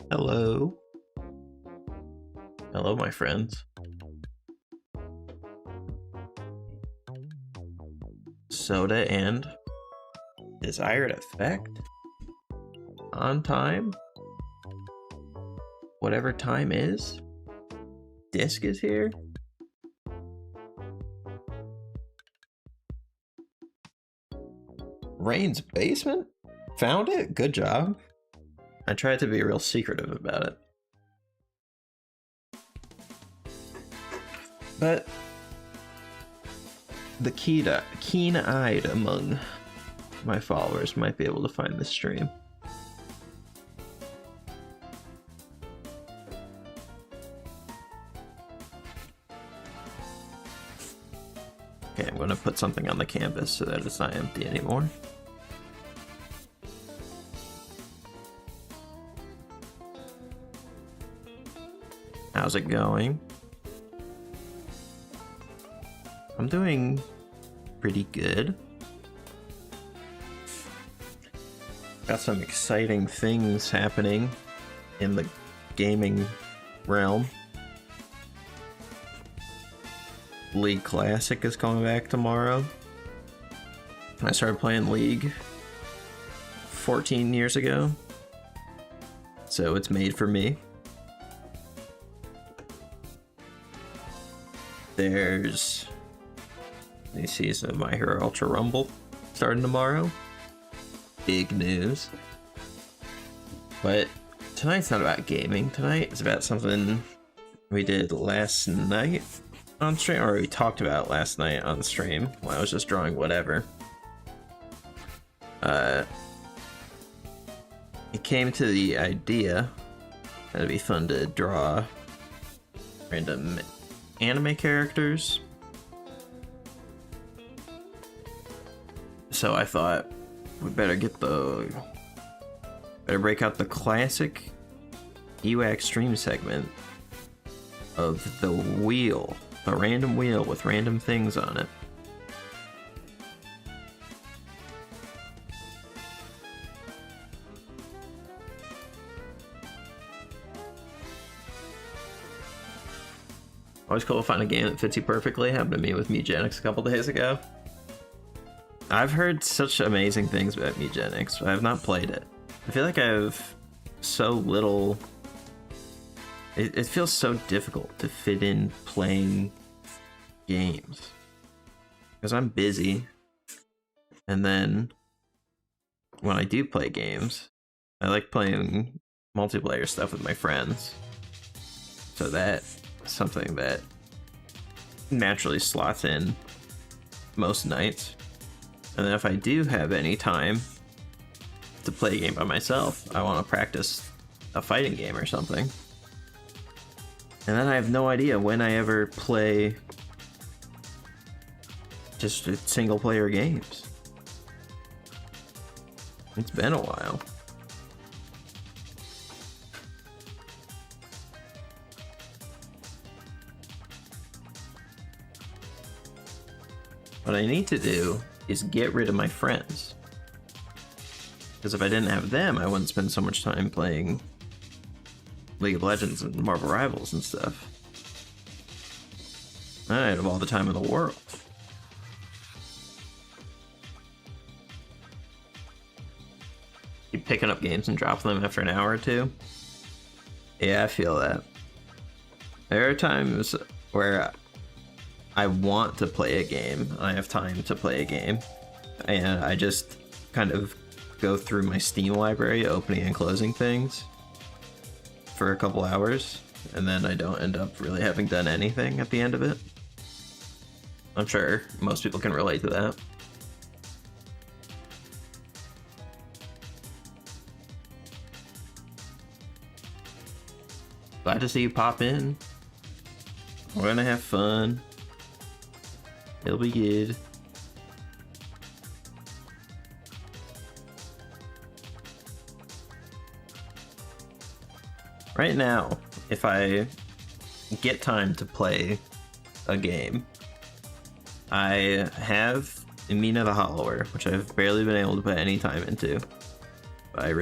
Hello. Hello, my friends. Soda and Desired Effect? On time? Whatever time is? Disc is here? Rain's basement? Found it? Good job. I tried to be real secretive about it. But the keen-eyed among my followers might be able to find this stream. Okay, I'm going to put something on the canvas so that it's not empty anymore. How's it going? I'm doing pretty good. Got some exciting things happening in the gaming realm. League Classic is coming back tomorrow. I started playing League 14 years ago, so it's made for me. There's a new season of My Hero Ultra Rumble starting tomorrow. Big news. But tonight's not about gaming. Tonight is about something we did last night on stream, or we talked about last night on stream when I was just drawing whatever. It came to the idea that it'd be fun to draw random anime characters. So I thought we better break out the classic EWAC stream segment of the wheel, a random wheel with random things on it. Always cool to find a game that fits you perfectly. Happened to me with Mugenics a couple days ago. I've heard such amazing things about Mugenics, but I have not played it. I feel like I have so little... It feels so difficult to fit in playing games. Because I'm busy. And then when I do play games, I like playing multiplayer stuff with my friends. So that's something that naturally slots in most nights. And then if I do have any time to play a game by myself, I want to practice a fighting game or something. And then I have no idea when I ever play just single player games. It's been a while. What I need to do is get rid of my friends. Because if I didn't have them, I wouldn't spend so much time playing League of Legends and Marvel Rivals and stuff. I'd have all the time in the world. Keep picking up games and dropping them after an hour or two. Yeah, I feel that. There are times where I want to play a game, I have time to play a game, and I just kind of go through my Steam library, opening and closing things for a couple hours, and then I don't end up really having done anything at the end of it. I'm sure most people can relate to that. Glad to see you pop in. We're gonna have fun. It'll be good. Right now, if I get time to play a game, I have Mina the Hollower, which I've barely been able to put any time into. But I'm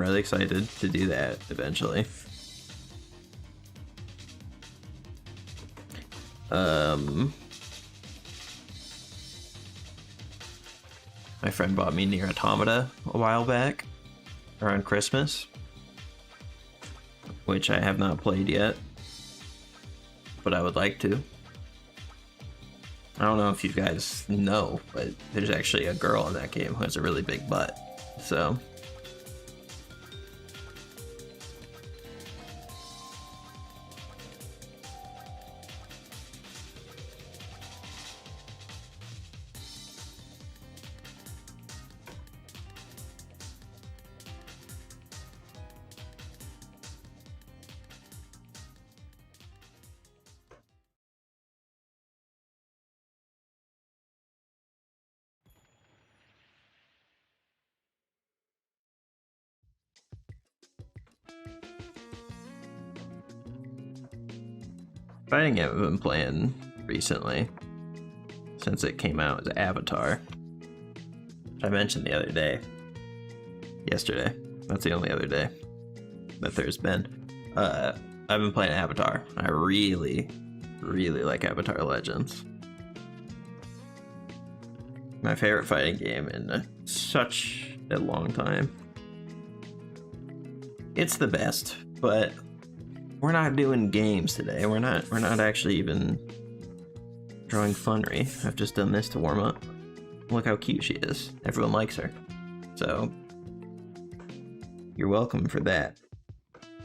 really excited to do that eventually. My friend bought me Nier Automata a while back, around Christmas, which I have not played yet, but I would like to. I don't know if you guys know, but there's actually a girl in that game who has a really big butt, so... Fighting game I've been playing recently, since it came out, is Avatar. Which I mentioned the other day. Yesterday. That's the only other day that there's been. I've been playing Avatar. I really, really like Avatar Legends. My favorite fighting game in such a long time. It's the best, but we're not doing games today. We're not actually even drawing Funry. I've just done this to warm up. Look how cute she is. Everyone likes her. So, you're welcome for that.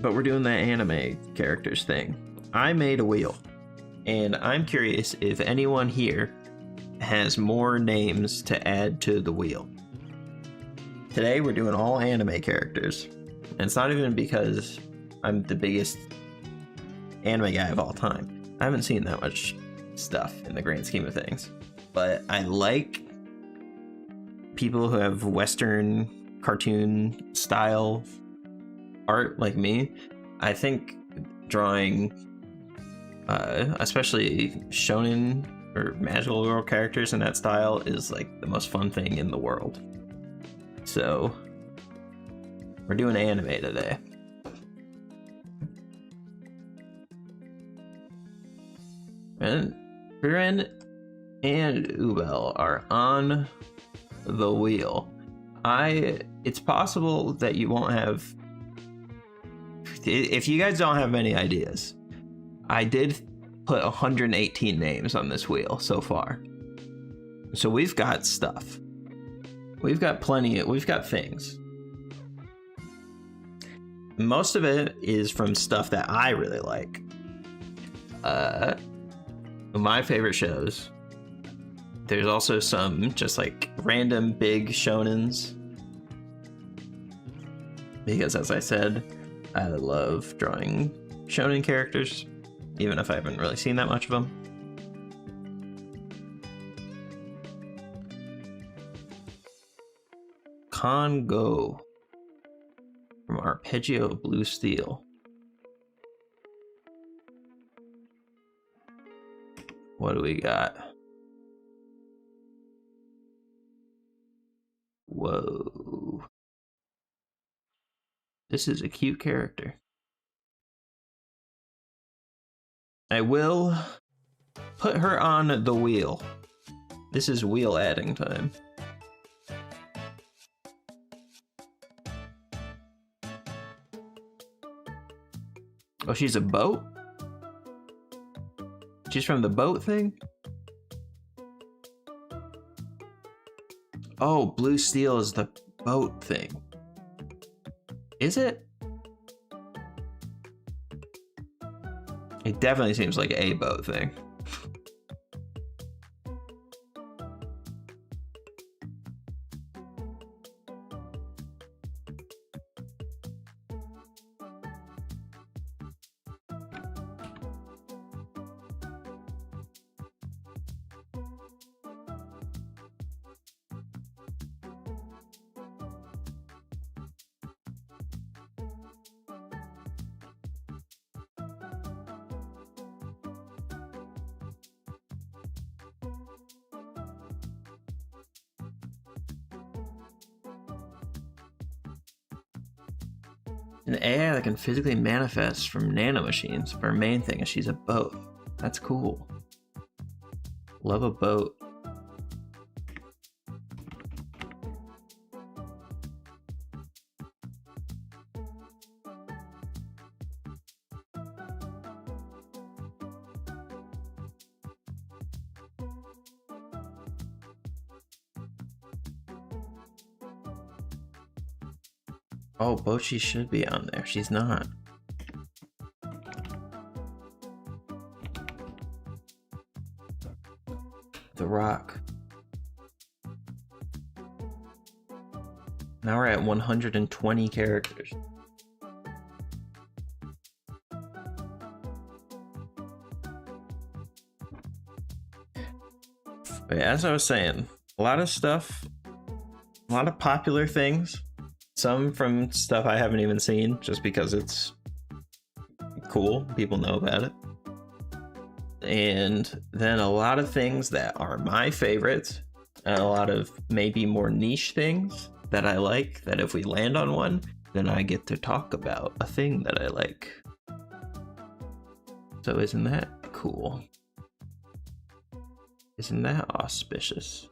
But we're doing that anime characters thing. I made a wheel, and I'm curious if anyone here has more names to add to the wheel. Today we're doing all anime characters. And it's not even because I'm the biggest anime guy of all time. I haven't seen that much stuff in the grand scheme of things, but I like people who have Western cartoon style art like me. I think drawing especially shonen or magical girl characters in that style is like the most fun thing in the world. So we're doing anime today. And Viren and Ubel are on the wheel. It's possible that you won't have... If you guys don't have any ideas, I did put 118 names on this wheel so far. So we've got stuff. We've got things. Most of it is from stuff that I really like. My favorite shows. There's also some just like random big shonens, because as I said, I love drawing shonen characters, even if I haven't really seen that much of them. Congo from Arpeggio Blue Steel. What do we got? Whoa. This is a cute character. I will put her on the wheel. This is wheel adding time. Oh, she's a boat? She's from the boat thing? Oh, Blue Steel is the boat thing. Is it? It definitely seems like a boat thing. An AI that can physically manifest from nanomachines. Her main thing is she's a boat. That's cool. Love a boat. Oh, Bocchi should be on there. She's not. The Rock. Now we're at 120 characters. But as I was saying, a lot of stuff, a lot of popular things. Some from stuff I haven't even seen, just because it's cool, people know about it. And then a lot of things that are my favorites, and a lot of maybe more niche things that I like, that if we land on one, then I get to talk about a thing that I like. So isn't that cool? Isn't that auspicious?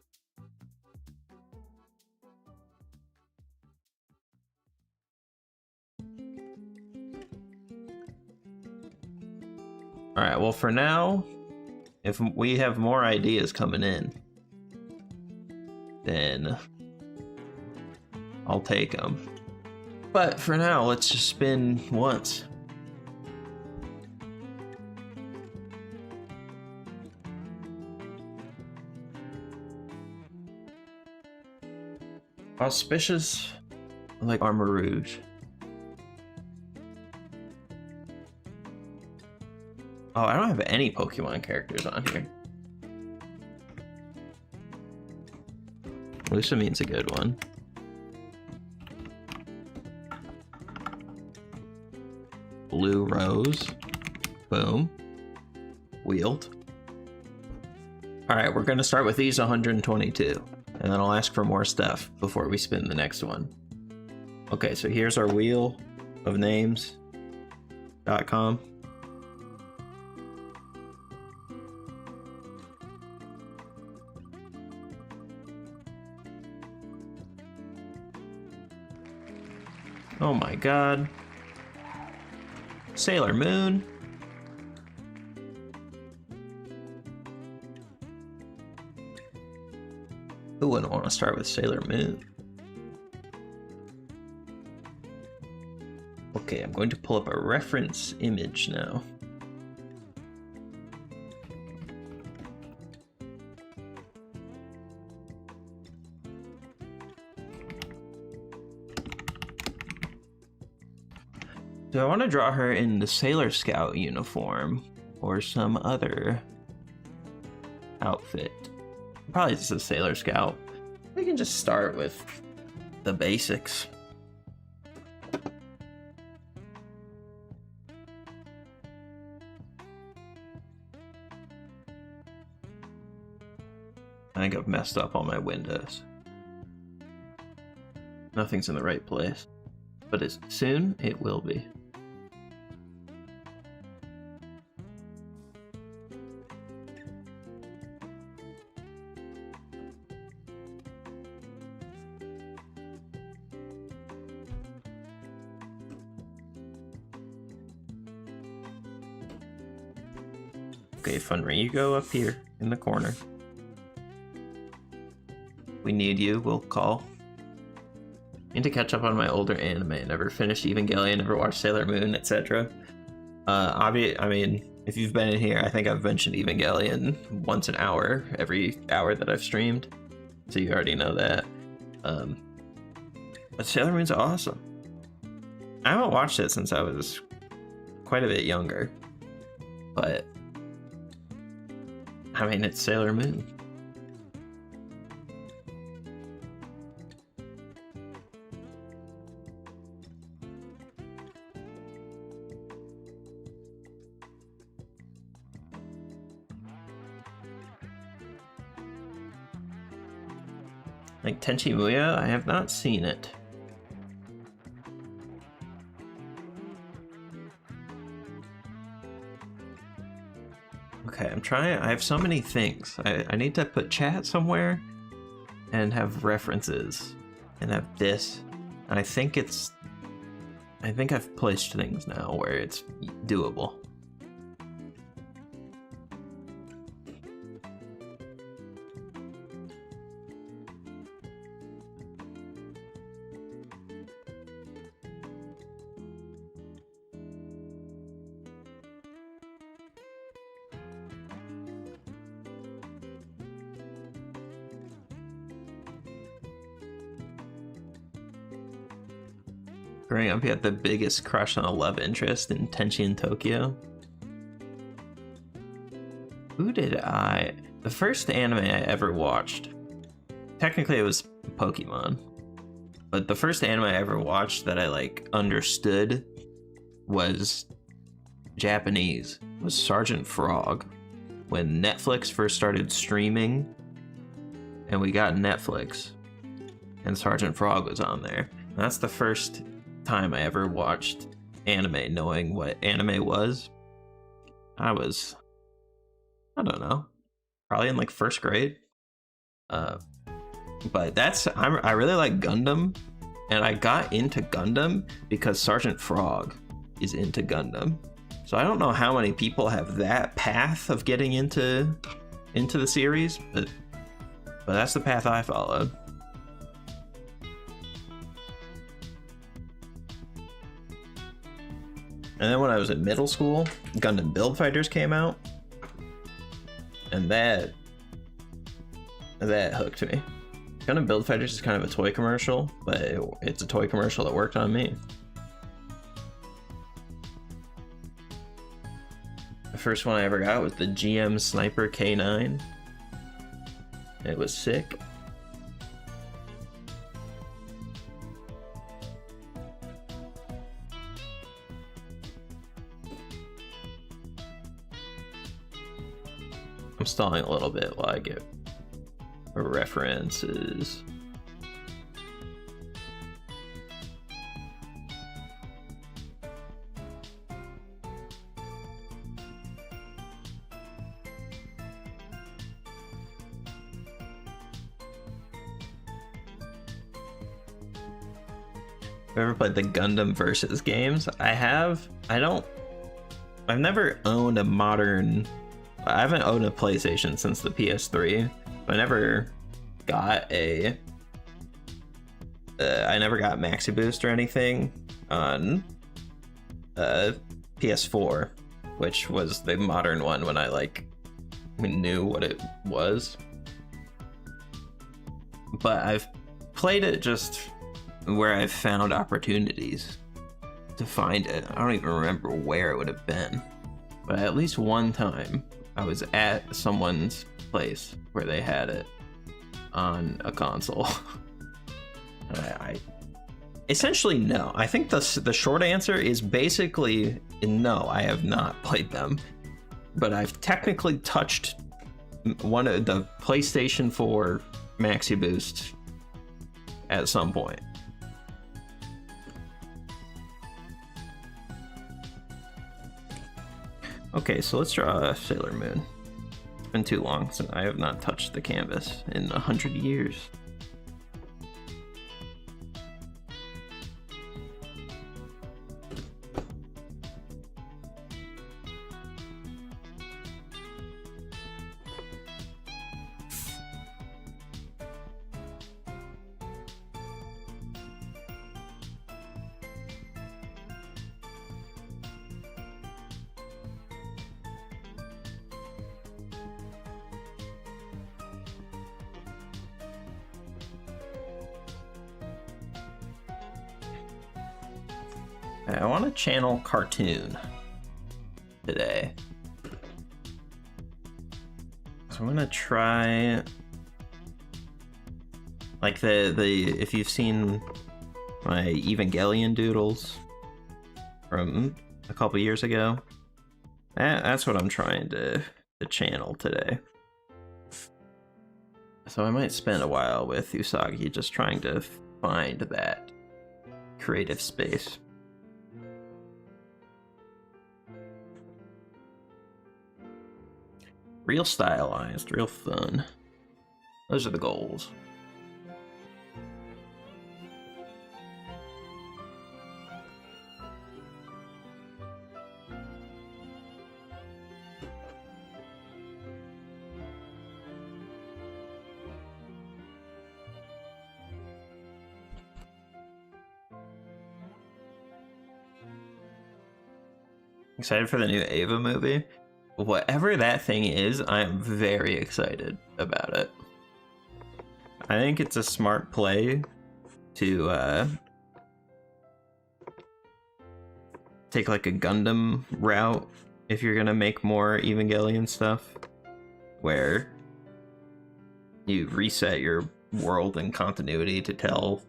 Alright, well for now, if we have more ideas coming in, then I'll take them. But for now, let's just spin once. Auspicious, like Armor Rouge. Oh, I don't have any Pokemon characters on here. Lusamine's a good one. Blue Rose. Boom. Wheeled. Alright, we're going to start with these 122. And then I'll ask for more stuff before we spin the next one. Okay, so here's our wheel of names.com. Oh my god. Sailor Moon. Who wouldn't want to start with Sailor Moon? Okay, I'm going to pull up a reference image now. Do I want to draw her in the Sailor Scout uniform or some other outfit? Probably just a Sailor Scout. We can just start with The basics. I think I've messed up all my windows. Nothing's in the right place, but as soon it will be. Okay, Funry, you go up here in the corner. We need you, we'll call. Need to catch up on my older anime. Never finished Evangelion, never watched Sailor Moon, etc. I mean, if you've been in here, I think I've mentioned Evangelion once an hour, every hour that I've streamed. So you already know that. But Sailor Moon's awesome. I haven't watched it since I was quite a bit younger. But, I mean, it's Sailor Moon. Like Tenchi Muyo, I have not seen it. Okay, I'm trying. I have so many things. I need to put chat somewhere and have references and have this. And I think I've placed things now where it's doable. Growing up, you had the biggest crush on a love interest in Tenchi in Tokyo. Who did I... The first anime I ever watched, technically it was Pokemon, but the first anime I ever watched that I like understood was Japanese, was Sergeant Frog. When Netflix first started streaming and we got Netflix and Sergeant Frog was on there. And that's the first time I ever watched anime knowing what anime was. I don't know, probably in like first grade. But I really like Gundam, and I got into Gundam because Sergeant Frog is into Gundam. So I don't know how many people have that path of getting into the series, but that's the path I followed. And then when I was in middle school, Gundam Build Fighters came out, and that hooked me. Gundam Build Fighters is kind of a toy commercial, but it's a toy commercial that worked on me. The first one I ever got was the GM Sniper K9. It was sick. I'm stalling a little bit while I get references. Have you ever played the Gundam Versus games? I have. I've never owned a modern... I haven't owned a PlayStation since the PS3. I never got I never got Maxi Boost or anything on PS4, which was the modern one when I knew what it was. But I've played it just where I've found opportunities to find it. I don't even remember where it would have been, but at least one time I was at someone's place where they had it on a console. I essentially no. I think the short answer is basically no. I have not played them, but I've technically touched one of the PlayStation 4 Maxi Boost at some point. Okay, so let's draw Sailor Moon. It's been too long since I have not touched the canvas in 100 years. I want to channel cartoon today. So I'm gonna try like the if you've seen my Evangelion doodles from a couple years ago, that's what I'm trying to channel today. So I might spend a while with Usagi just trying to find that creative space. Real stylized, real fun. Those are the goals. Excited for the new Ava movie? Whatever that thing is, I am very excited about it. I think it's a smart play to take like a Gundam route if you're gonna make more Evangelion stuff, where you reset your world and continuity to tell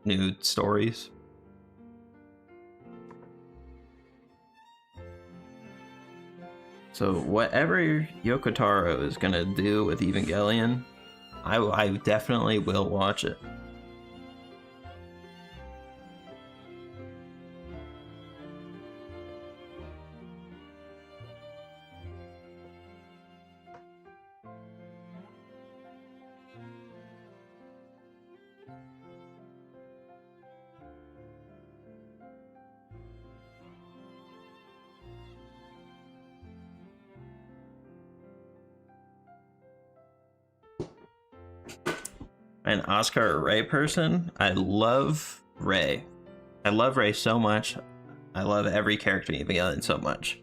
new stories. So whatever Yoko Taro is gonna do with Evangelion, I definitely will watch it. An Oscar or Ray person? I love Ray. I love Ray so much. I love every character in Evangelion so much.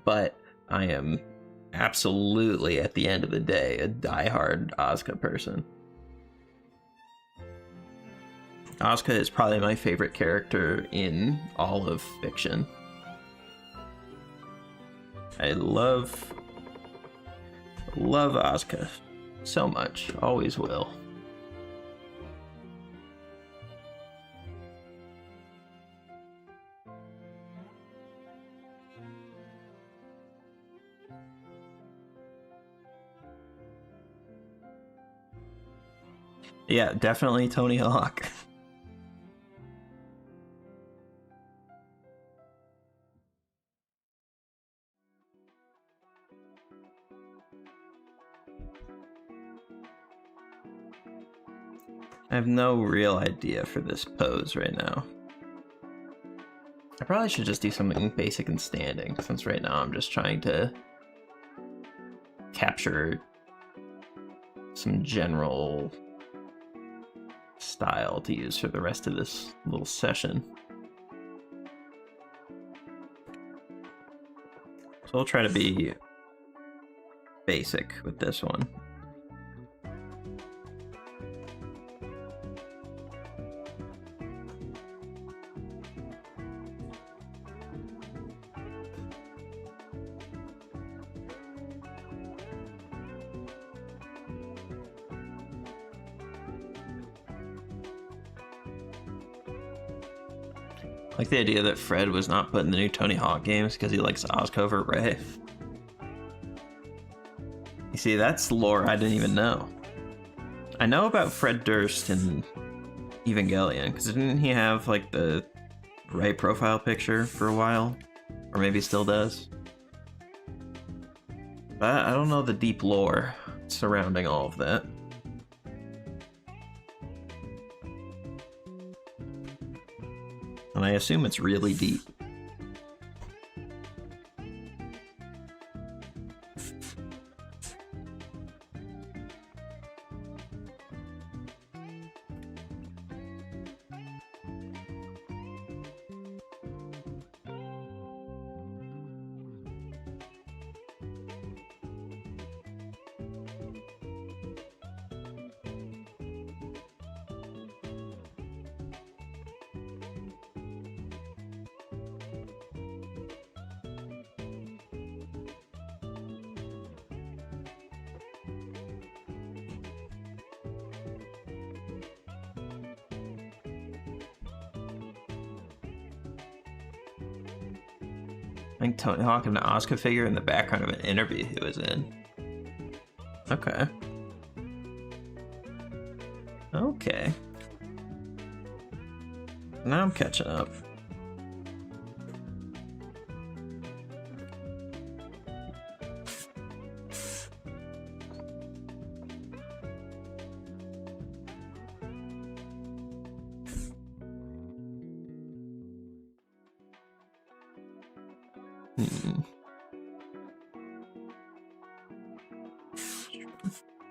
But I am absolutely, at the end of the day, a diehard Asuka person. Asuka is probably my favorite character in all of fiction. I love Asuka so much. Always will. Yeah, definitely Tony Hawk. I have no real idea for this pose right now. I probably should just do something basic and standing, since right now I'm just trying to capture some general style to use for the rest of this little session. So I'll try to be basic with this one. Like the idea that Fred was not put in the new Tony Hawk games because he likes Oz over Ray. You see, that's lore I didn't even know. I know about Fred Durst in Evangelion, because didn't he have like the Ray profile picture for a while? Or maybe still does? But I don't know the deep lore surrounding all of that. And I assume it's really deep. I think Tony Hawk and the Asuka figure in the background of an interview he was in. Okay. Okay. Now I'm catching up.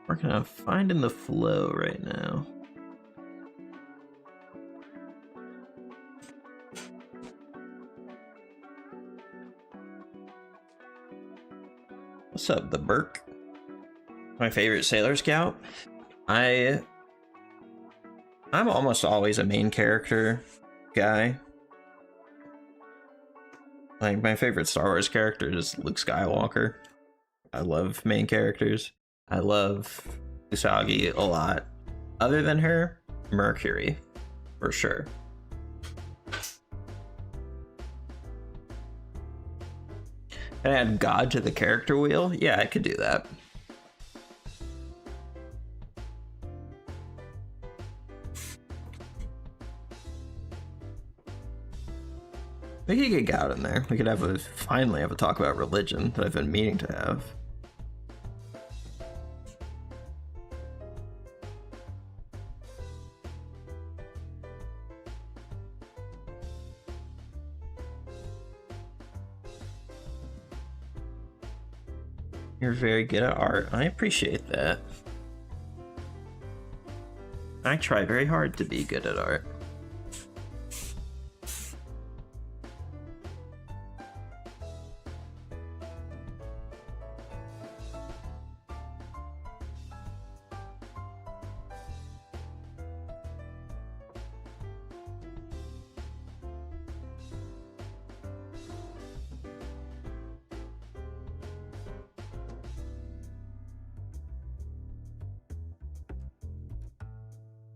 Working on finding the flow right now. What's up, the Burke? My favorite Sailor Scout? I'm almost always a main character guy. Like, my favorite Star Wars character is Luke Skywalker. I love main characters. I love Usagi a lot. Other than her, Mercury, for sure. Can I add God to the character wheel? Yeah, I could do that. We could get God in there. We could finally have a talk about religion that I've been meaning to have. You're very good at art. I appreciate that. I try very hard to be good at art.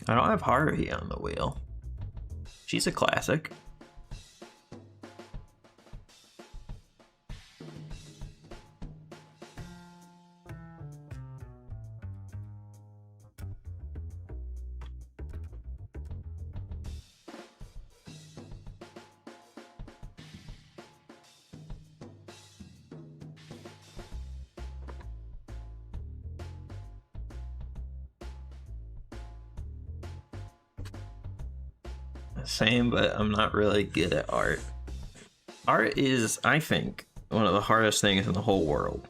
I don't have Haruhi on the wheel. She's a classic. Same, but I'm not really good at art. Art is, I think, one of the hardest things in the whole world.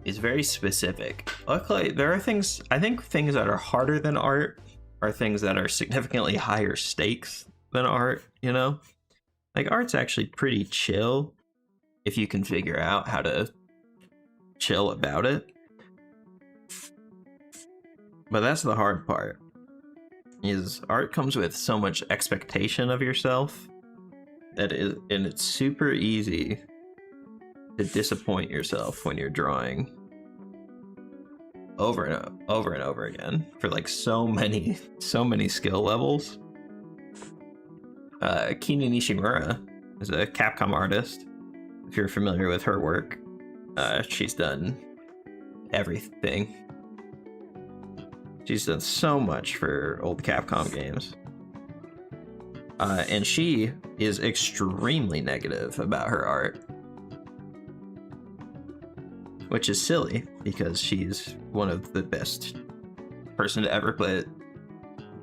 It's very specific. Luckily, there are things, I think things that are harder than art are things that are significantly higher stakes than art, you know? Like, art's actually pretty chill if you can figure out how to chill about it. But that's the hard part. Is art comes with so much expectation of yourself and it's super easy to disappoint yourself when you're drawing over and over again for like so many skill levels. Kina Nishimura is a Capcom artist. If you're familiar with her work, she's done everything. She's done so much for old Capcom games. And she is extremely negative about her art. Which is silly, because she's one of the best person to ever put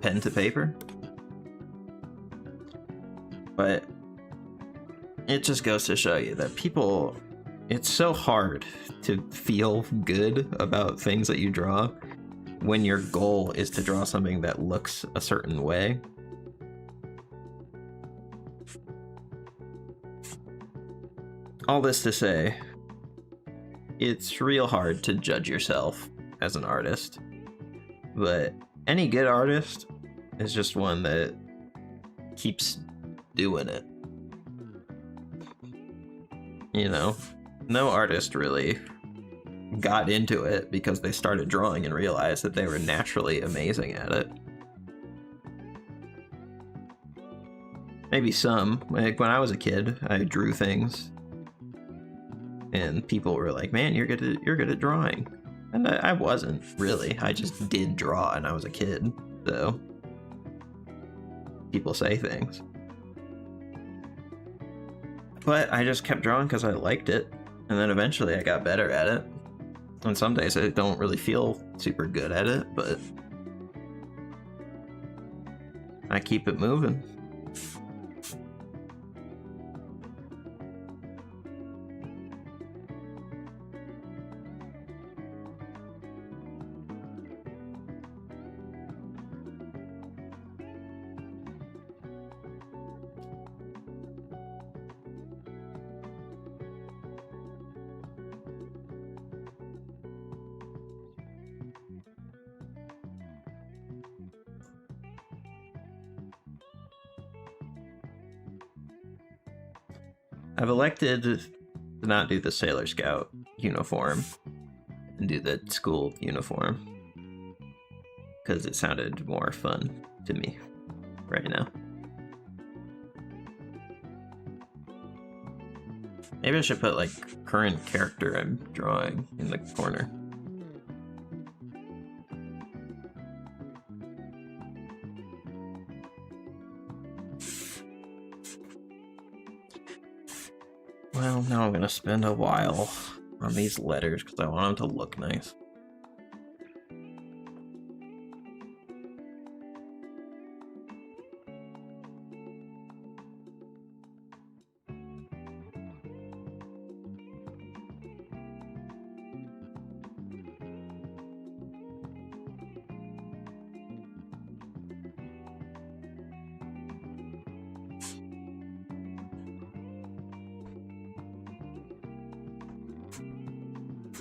pen to paper. But it just goes to show you that people, it's so hard to feel good about things that you draw when your goal is to draw something that looks a certain way. All this to say, it's real hard to judge yourself as an artist, but any good artist is just one that keeps doing it. You know, no artist really got into it because they started drawing and realized that they were naturally amazing at it. Maybe some. Like when I was a kid, I drew things and people were like, man, you're good at drawing. And I wasn't really. I just did draw and I was a kid. So people say things. But I just kept drawing because I liked it. And then eventually I got better at it. And some days I don't really feel super good at it, but I keep it moving. I've elected to not do the Sailor Scout uniform and do the school uniform because it sounded more fun to me right now. Maybe I should put like current character I'm drawing in the corner. Well, now I'm gonna spend a while on these letters because I want them to look nice.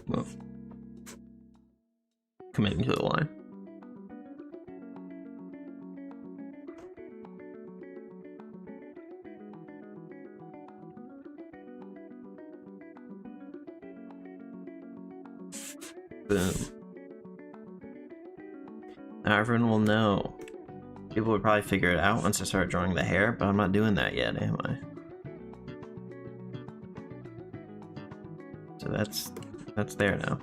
Well, committing to the line. Boom. Now everyone will know. People would probably figure it out once I start drawing the hair, but I'm not doing that yet, am I? So that's there now.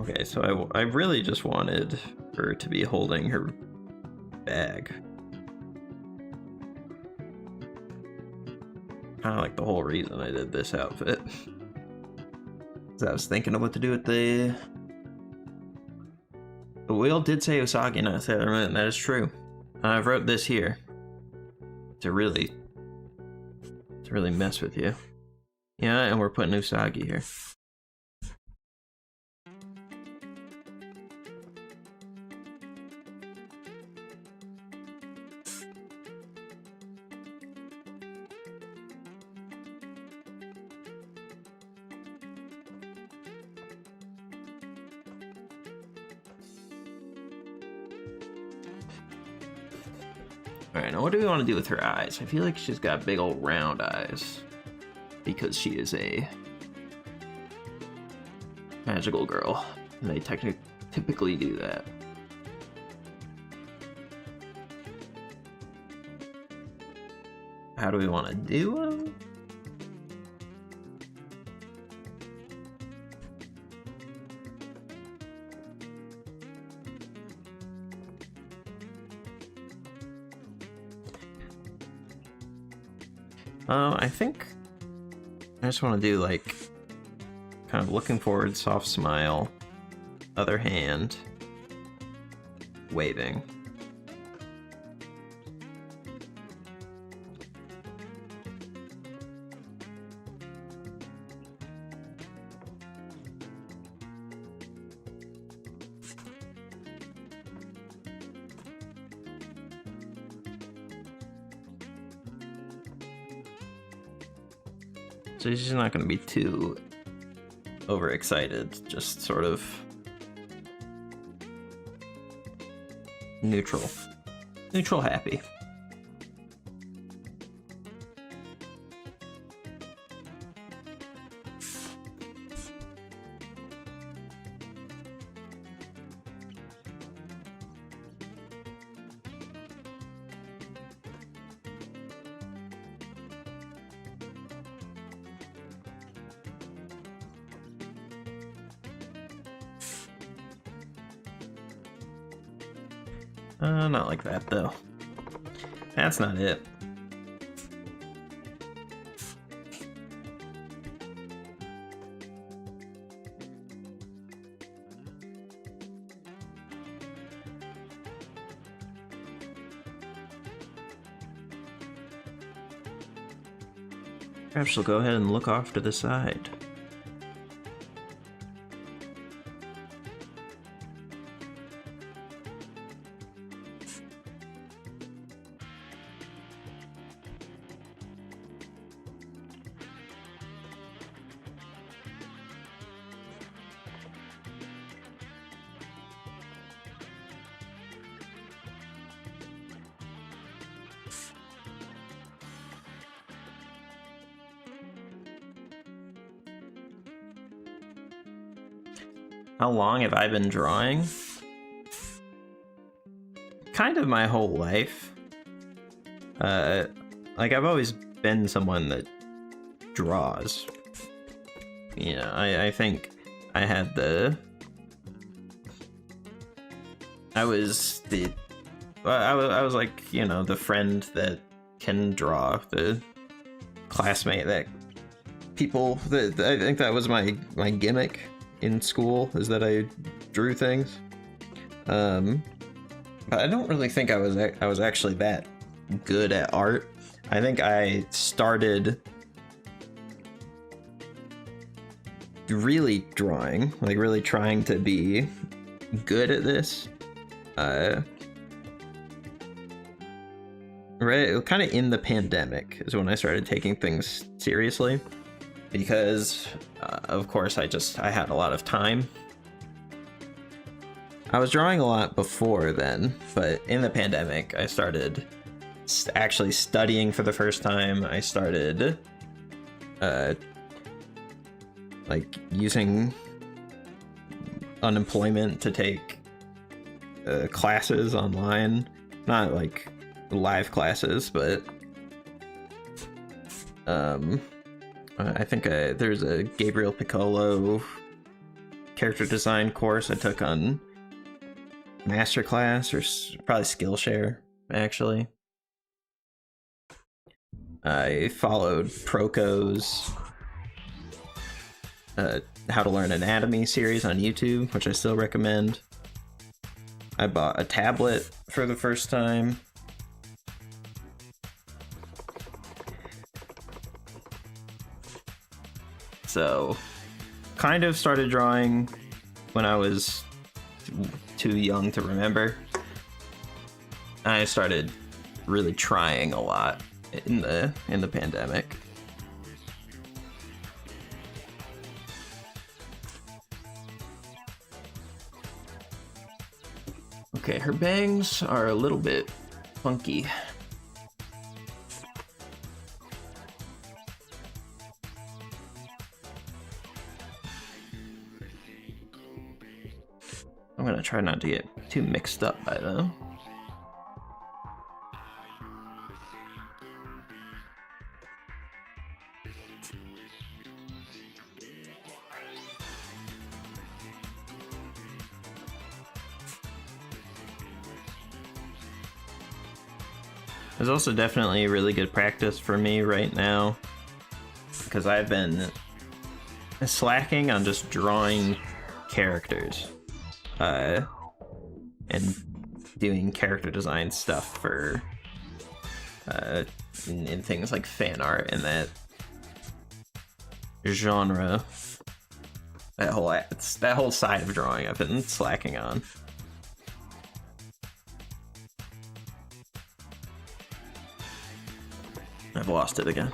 Okay, so I really just wanted her to be holding her bag. Kind of like the whole reason I did this outfit. Because I was thinking of what to do with the wheel did say Usagi, not Sailor Moon. That is true. I wrote this here to really mess with you. Yeah, and we're putting Usagi here. Alright, now what do we want to do with her eyes? I feel like she's got big old round eyes. Because she is a magical girl. And they typically do that. how do we want to do them? I think I just want to do like kind of looking forward, soft smile, other hand, waving. So he's just not going to be too overexcited, just sort of neutral happy. Not like that, though. That's not it. Perhaps she'll go ahead and look off to the side. How long have I been drawing? Kind of my whole life. Like I've always been someone that draws. You know, I think I had the... I was like, you know, the friend that can draw, the classmate that people... I think that was my gimmick in school, is that I drew things. But I don't really think I was actually that good at art. I think I started really drawing, like really trying to be good at this. Right, kind of in the pandemic is when I started taking things seriously, because of course I had a lot of time. I was drawing a lot before then, but in the pandemic I started actually studying for the first time. I started like using unemployment to take classes online, not like live classes, but I think there's a Gabriel Piccolo character design course I took on Masterclass, or probably Skillshare, actually. I followed Proko's How to Learn Anatomy series on YouTube, which I still recommend. I bought a tablet for the first time. So, kind of started drawing when I was too young to remember. I started really trying a lot in the pandemic. Okay, her bangs are a little bit funky. I'm gonna try not to get too mixed up by them. There's also definitely really good practice for me right now, because I've been slacking on just drawing characters, and doing character design stuff for in things like fan art and that genre. That whole side of drawing I've been slacking on. I've lost it again.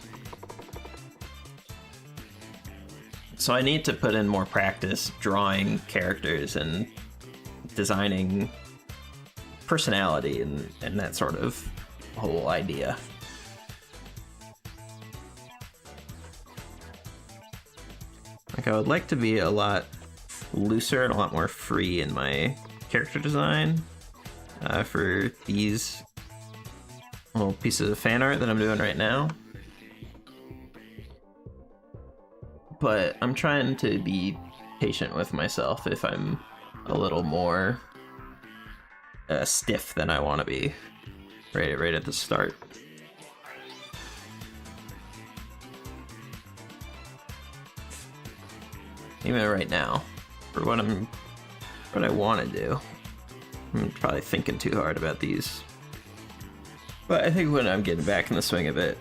So I need to put in more practice drawing characters and designing personality and that sort of whole idea. Like, I would like to be a lot looser and a lot more free in my character design for these little pieces of fan art that I'm doing right now. But I'm trying to be patient with myself if I'm a little more stiff than I want to be right at the start. Even right now, for what I want to do, I'm probably thinking too hard about these. But I think when I'm getting back in the swing of it,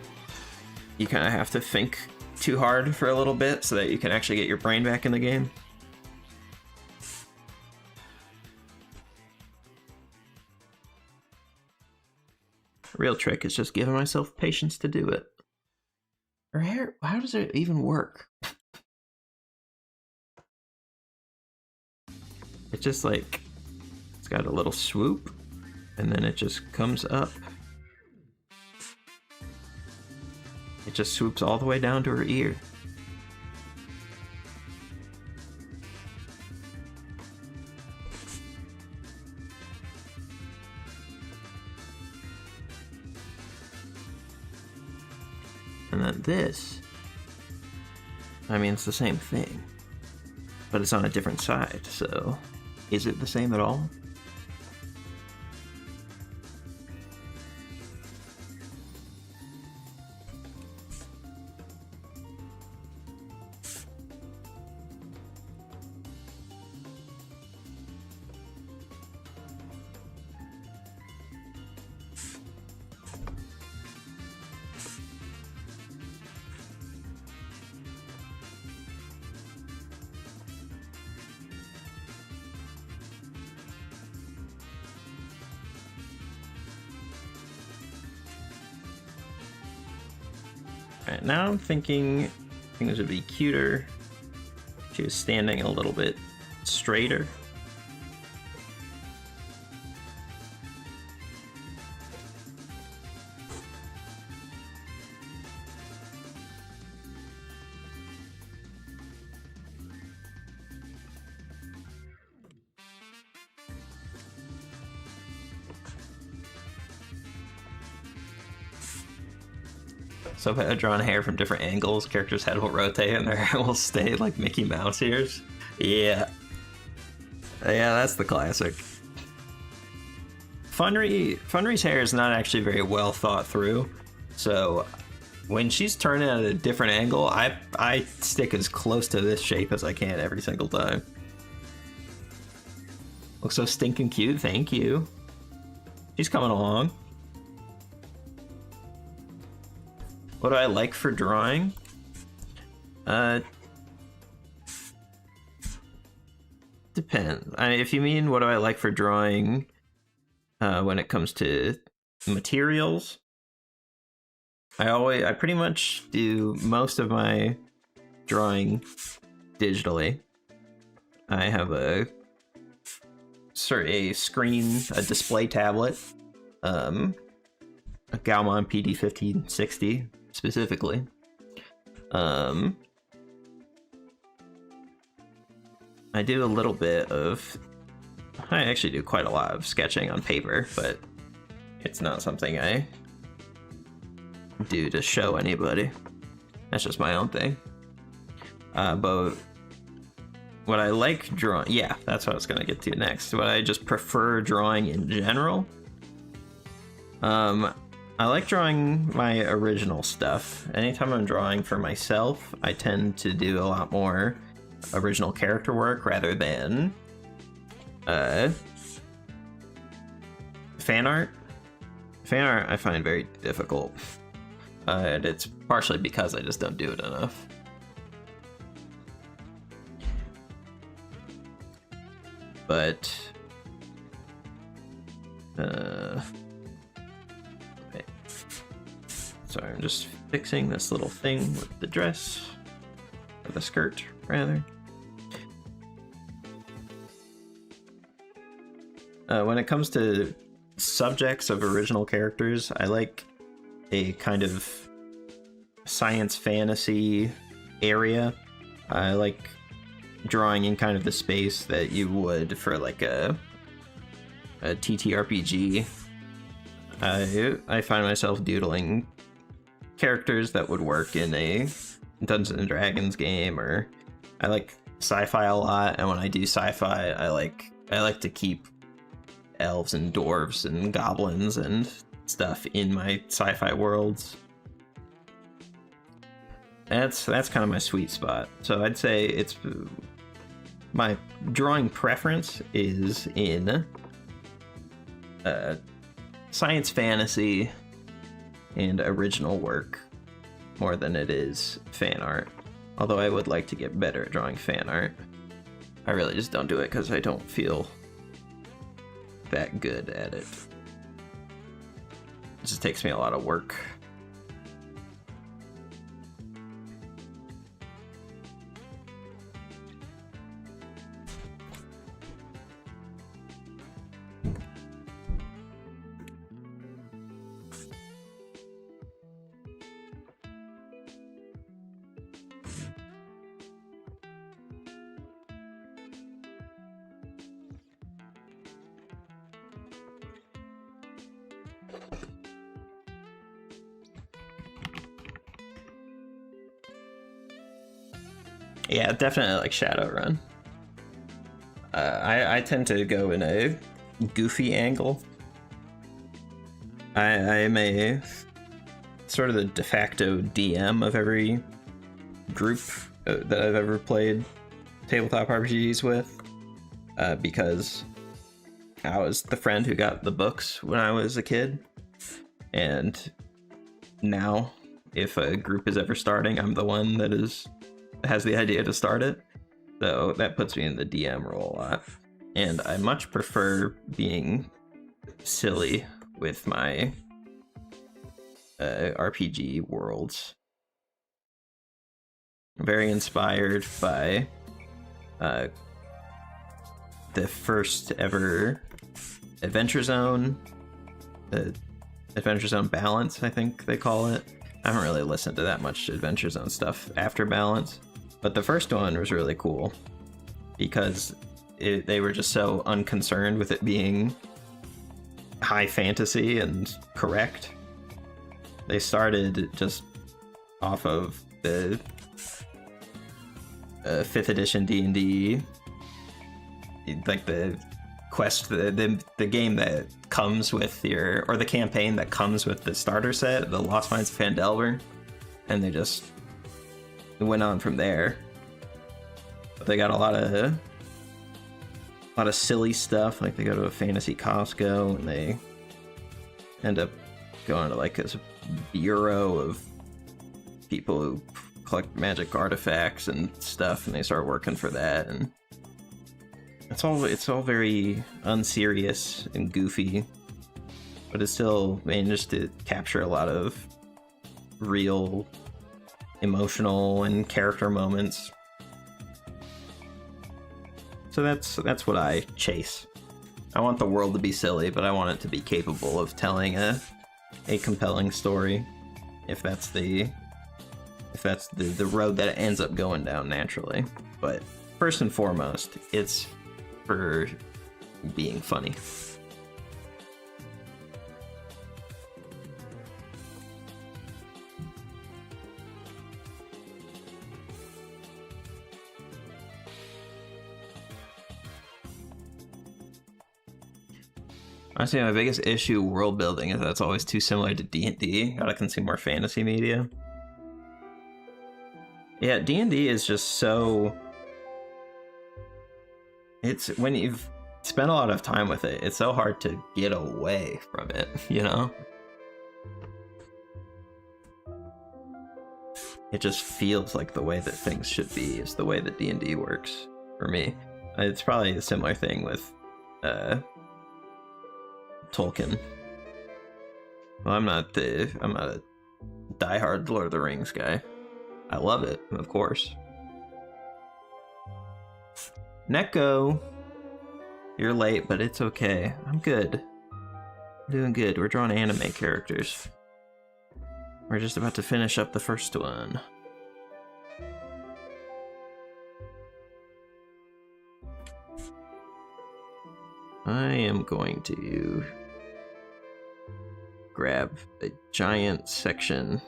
you kind of have to think too hard for a little bit so that you can actually get your brain back in the game. The real trick is just giving myself patience to do it. Her hair, how does it even work? It's just like, it's got a little swoop, and then it just comes up. It just swoops all the way down to her ear. And then this, I mean, it's the same thing, but it's on a different side, so is it the same at all? Alright, now I'm thinking things would be cuter if she was standing a little bit straighter. So if I had drawn hair from different angles, characters' head will rotate and their hair will stay like Mickey Mouse ears. Yeah. Yeah, that's the classic. Funry's hair is not actually very well thought through, so when she's turning at a different angle, I stick as close to this shape as I can every single time. Looks so stinking cute, thank you. She's coming along. What do I like for drawing? Depends. If you mean what do I like for drawing when it comes to materials, I pretty much do most of my drawing digitally. I have a display tablet, a Gaomon PD1560 specifically. I do a little bit of, I actually do quite a lot of sketching on paper, but it's not something I do to show anybody. That's just my own thing. But what I like drawing, yeah, that's what I was gonna get to next. What I just prefer drawing in general. I like drawing my original stuff. Anytime I'm drawing for myself, I tend to do a lot more original character work rather than fan art. Fan art I find very difficult, and it's partially because I just don't do it enough. But okay. Sorry, I'm just fixing this little thing with the dress, or the skirt, rather. When it comes to subjects of original characters, I like a kind of science fantasy area. I like drawing in kind of the space that you would for like a TTRPG. I find myself doodling characters that would work in a Dungeons and Dragons game, or I like sci-fi a lot, and when I do sci-fi, I like to keep elves and dwarves and goblins and stuff in my sci-fi worlds. That's kind of my sweet spot. So I'd say it's my drawing preference is in science fantasy and original work more than it is fan art. Although I would like to get better at drawing fan art. I really just don't do it because I don't feel that good at it. It just takes me a lot of work. Yeah, definitely like Shadowrun. I tend to go in a goofy angle. I'm a sort of the de facto DM of every group that I've ever played tabletop RPGs with, because I was the friend who got the books when I was a kid, and now if a group is ever starting, I'm the one that has the idea to start it. So that puts me in the DM role a lot. And I much prefer being silly with my RPG worlds. I'm very inspired by the first ever Adventure Zone, Adventure Zone Balance, I think they call it. I haven't really listened to that much Adventure Zone stuff after Balance, but the first one was really cool because they were just so unconcerned with it being high fantasy and correct. They started just off of the 5th edition D&D, like the quest, the game that comes with your, or the campaign that comes with the starter set, the Lost Mines of Phandelver, and they just went on from there. But they got a lot of silly stuff, like they go to a fantasy Costco and they end up going to like this bureau of people who collect magic artifacts and stuff, and they start working for that, and it's all very unserious and goofy, but it still managed to capture a lot of real emotional and character moments. So that's what I chase. I want the world to be silly, but I want it to be capable of telling a compelling story, if that's the road that it ends up going down naturally. But first and foremost, it's for being funny. Honestly, my biggest issue world building is that it's always too similar to D&D. Gotta consume more fantasy media. Yeah, D&D is just so... It's when you've spent a lot of time with it, it's so hard to get away from it, you know? It just feels like the way that things should be is the way that D&D works for me. It's probably a similar thing with Tolkien. Well, I'm not a diehard Lord of the Rings guy. I love it, of course. Neko, you're late, but it's okay. I'm good. I'm doing good. We're drawing anime characters. We're just about to finish up the first one. I am going to grab a giant section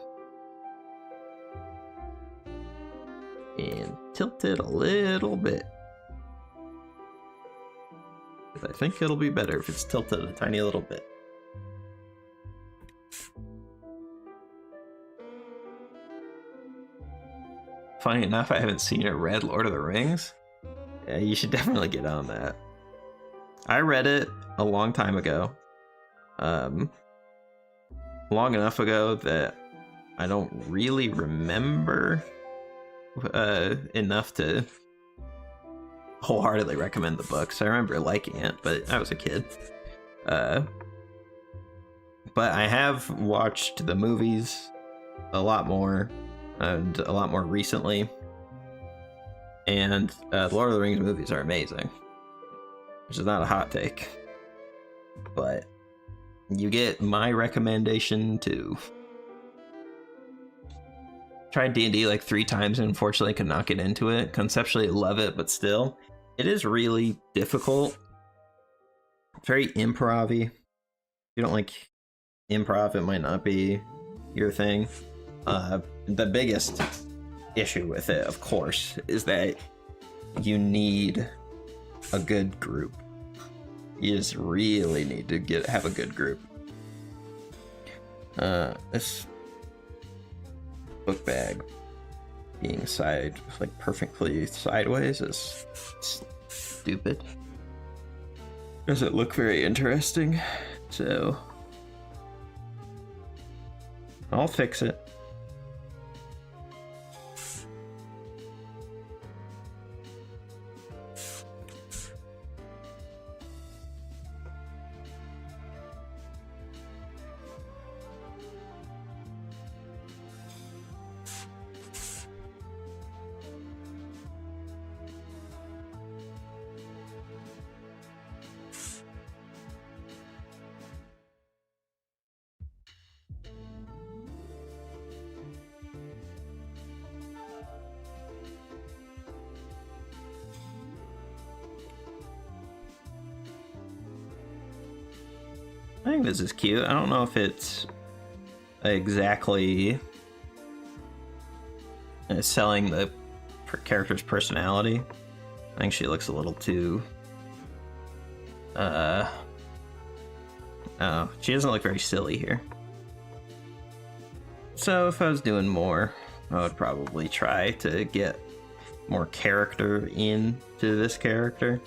and tilt it a little bit. I think it'll be better if it's tilted a tiny little bit. Funny enough, I haven't seen or read Lord of the Rings. Yeah, you should definitely get on that. I read it a long time ago. Long enough ago that I don't really remember enough to wholeheartedly recommend the books. I remember liking it, but I was a kid. But I have watched the movies a lot more, and a lot more recently. And the Lord of the Rings movies are amazing. Which is not a hot take. But you get my recommendation too. Tried D&D like 3 times and unfortunately could not get into it. Conceptually love it, but still, it is really difficult. Very improv-y. If you don't like improv, it might not be your thing. The biggest issue with it, of course, is that you need a good group. You just really need to have a good group. This book bag being perfectly sideways is stupid. Doesn't look very interesting, so I'll fix it. I think this is cute. I don't know if it's exactly selling the character's personality. I think she looks a little too... oh, she doesn't look very silly here. So if I was doing more, I would probably try to get more character into this character.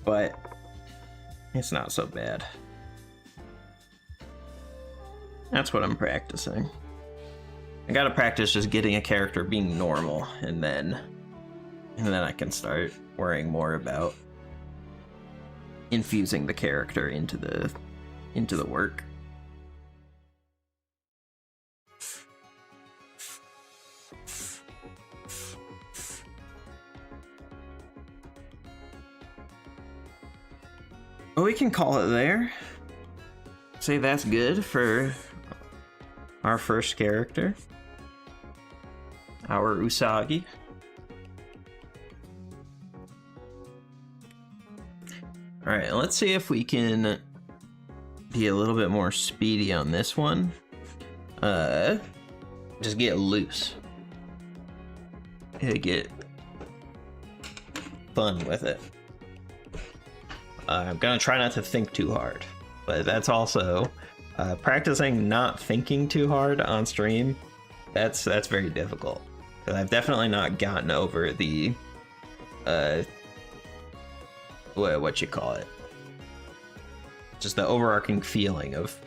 But it's not so bad. That's what I'm practicing. I gotta practice just getting a character being normal, and then I can start worrying more about infusing the character into the work. Well, we can call it there. Say that's good for our first character, our Usagi. All right, let's see if we can be a little bit more speedy on this one. Just get loose. Get fun with it. I'm gonna try not to think too hard, but that's also practicing not thinking too hard on stream. That's very difficult. Because I've definitely not gotten over the what you call it, just the overarching feeling of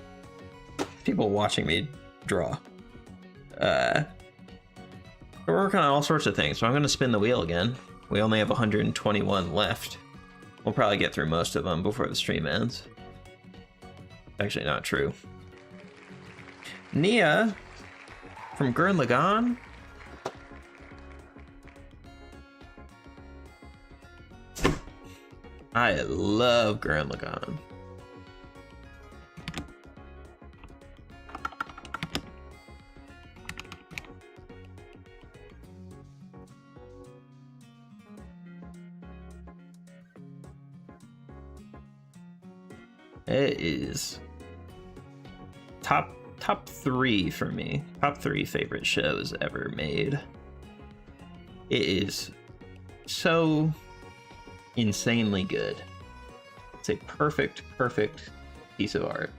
people watching me draw. We're working on all sorts of things, so I'm going to spin the wheel again. We only have 121 left. We'll probably get through most of them before the stream ends. Actually, not true. Nia from Gurren Lagann. I love Gurren Lagann. It is top 3 for me. Top 3 favorite shows ever made. It is so insanely good. It's a perfect piece of art.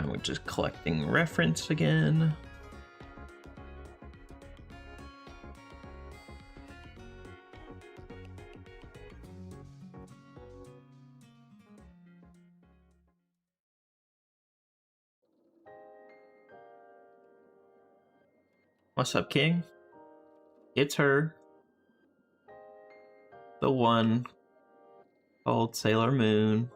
We're just collecting reference again. What's up, King? It's her. The one called Sailor Moon.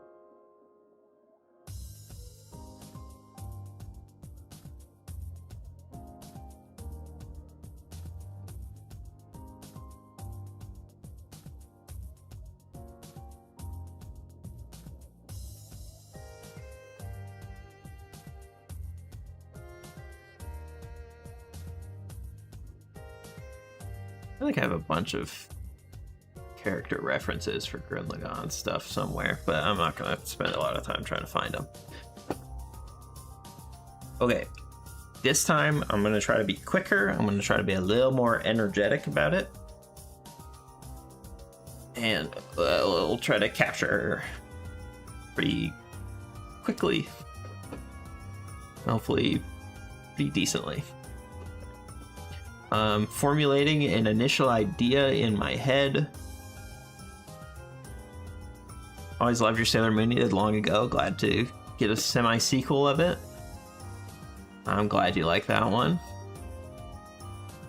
I feel like I have a bunch of character references for Gurren Lagann stuff somewhere, but I'm not gonna spend a lot of time trying to find them. Okay, this time I'm gonna try to be quicker. I'm gonna try to be a little more energetic about it, and we'll try to capture pretty quickly, hopefully pretty decently. Formulating an initial idea in my head. Always loved your Sailor Moon you did long ago. Glad to get a semi-sequel of it. I'm glad you like that one.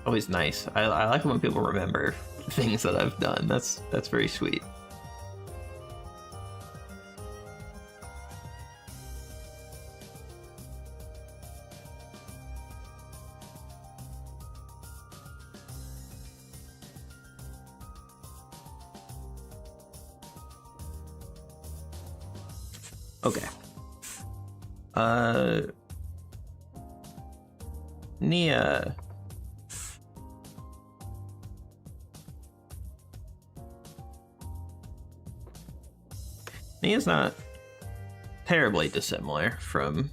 Always nice. I like it when people remember things that I've done. That's very sweet. Okay. Nia. Nia's not terribly dissimilar from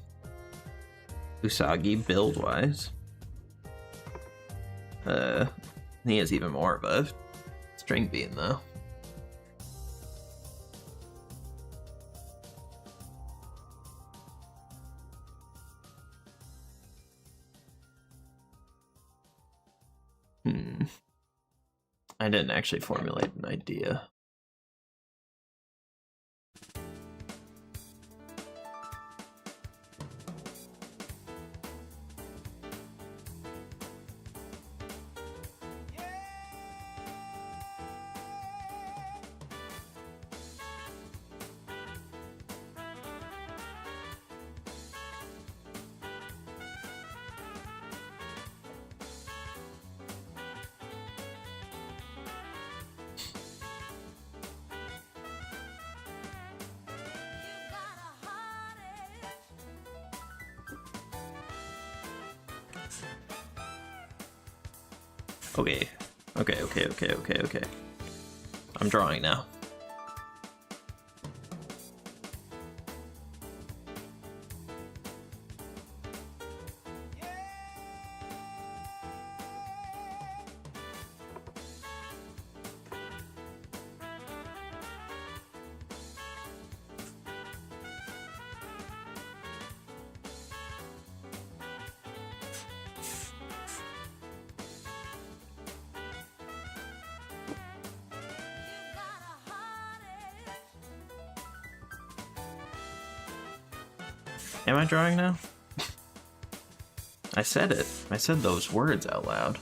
Usagi build-wise. Nia's even more of a string bean, though. I didn't actually formulate an idea. Okay. Okay. I'm drawing now. Am I drawing now? I said it. I said those words out loud.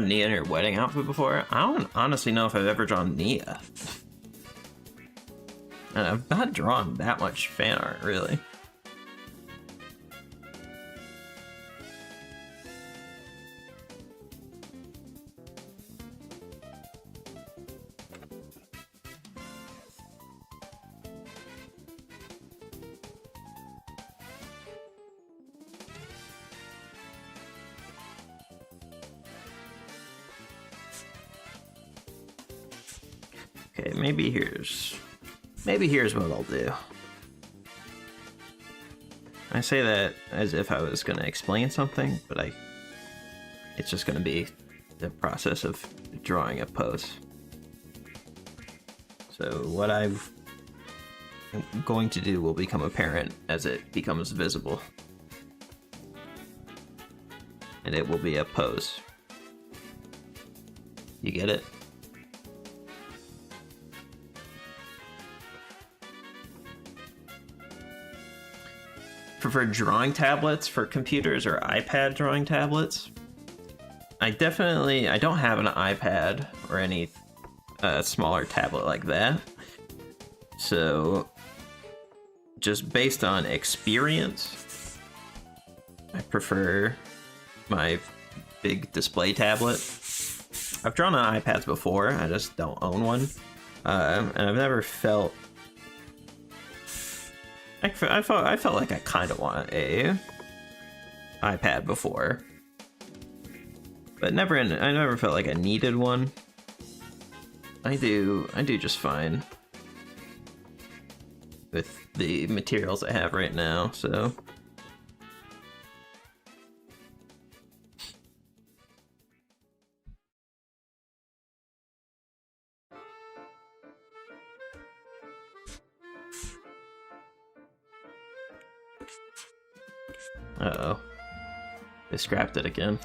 Nia in her wedding outfit before? I don't honestly know if I've ever drawn Nia. And I've not drawn that much fan art, really. Okay, maybe here's what I'll do. I say that as if I was gonna explain something, but it's just gonna be the process of drawing a pose. So what I'm going to do will become apparent as it becomes visible. And it will be a pose. You get it? Prefer drawing tablets for computers or iPad drawing tablets? I don't have an iPad or any smaller tablet like that. So, just based on experience, I prefer my big display tablet. I've drawn on iPads before, I just don't own one. And I've never felt... I felt like I kind of want a iPad before, but I never felt like I needed one. I do just fine with the materials I have right now, so. Uh-oh. They scrapped it again.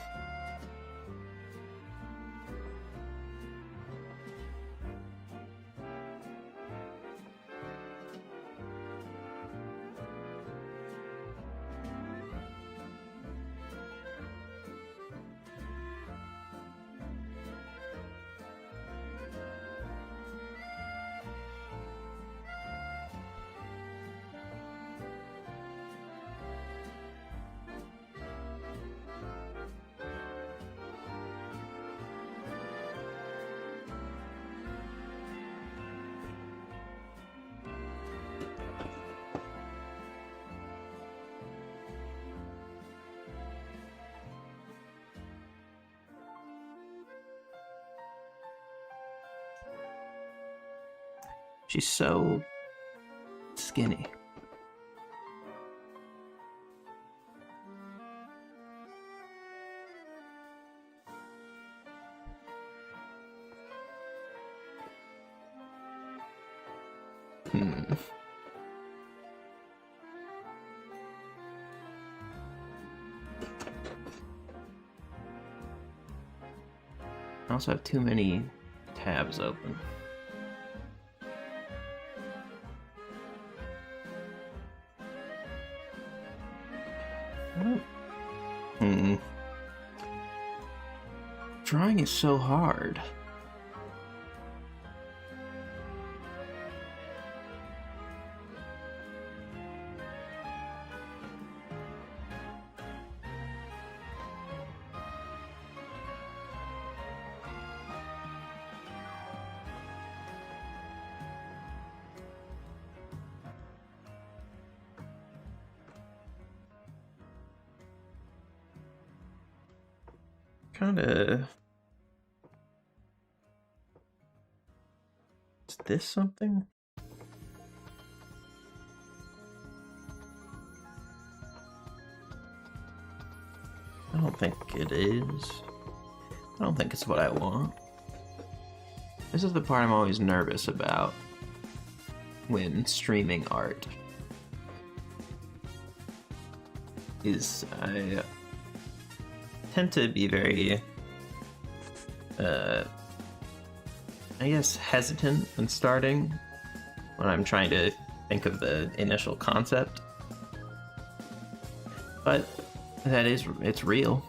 She's so skinny. I also have too many tabs open. Hmm. Drawing is so hard. Kinda... Is this something? I don't think it is. I don't think it's what I want. This is the part I'm always nervous about when streaming art. I tend to be very, I guess, hesitant when starting, when I'm trying to think of the initial concept. But it's real.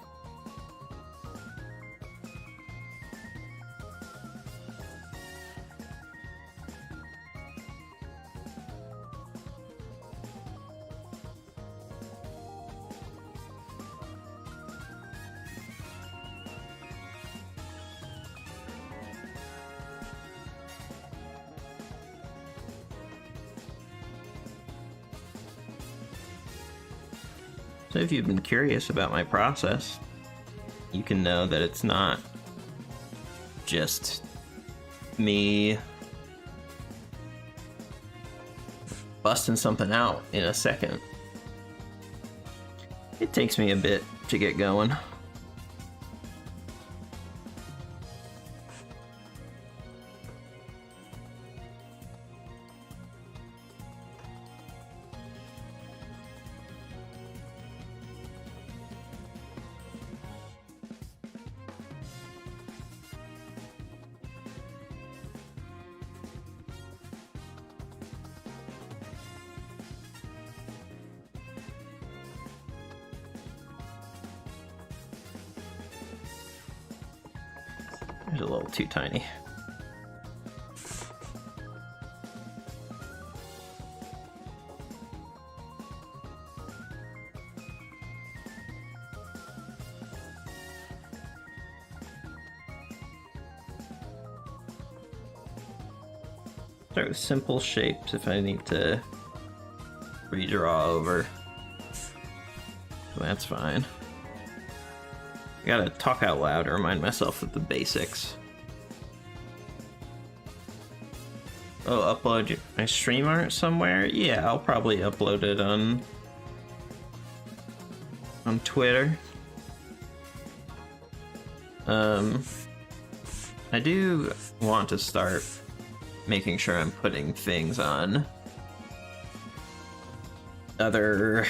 So if you've been curious about my process, you can know that it's not just me busting something out in a second. It takes me a bit to get going. It's a little too tiny. Start with simple shapes if I need to redraw over. That's fine. I gotta talk out loud to remind myself of the basics. Oh, upload my stream art somewhere? Yeah, I'll probably upload it on Twitter. I do want to start making sure I'm putting things on other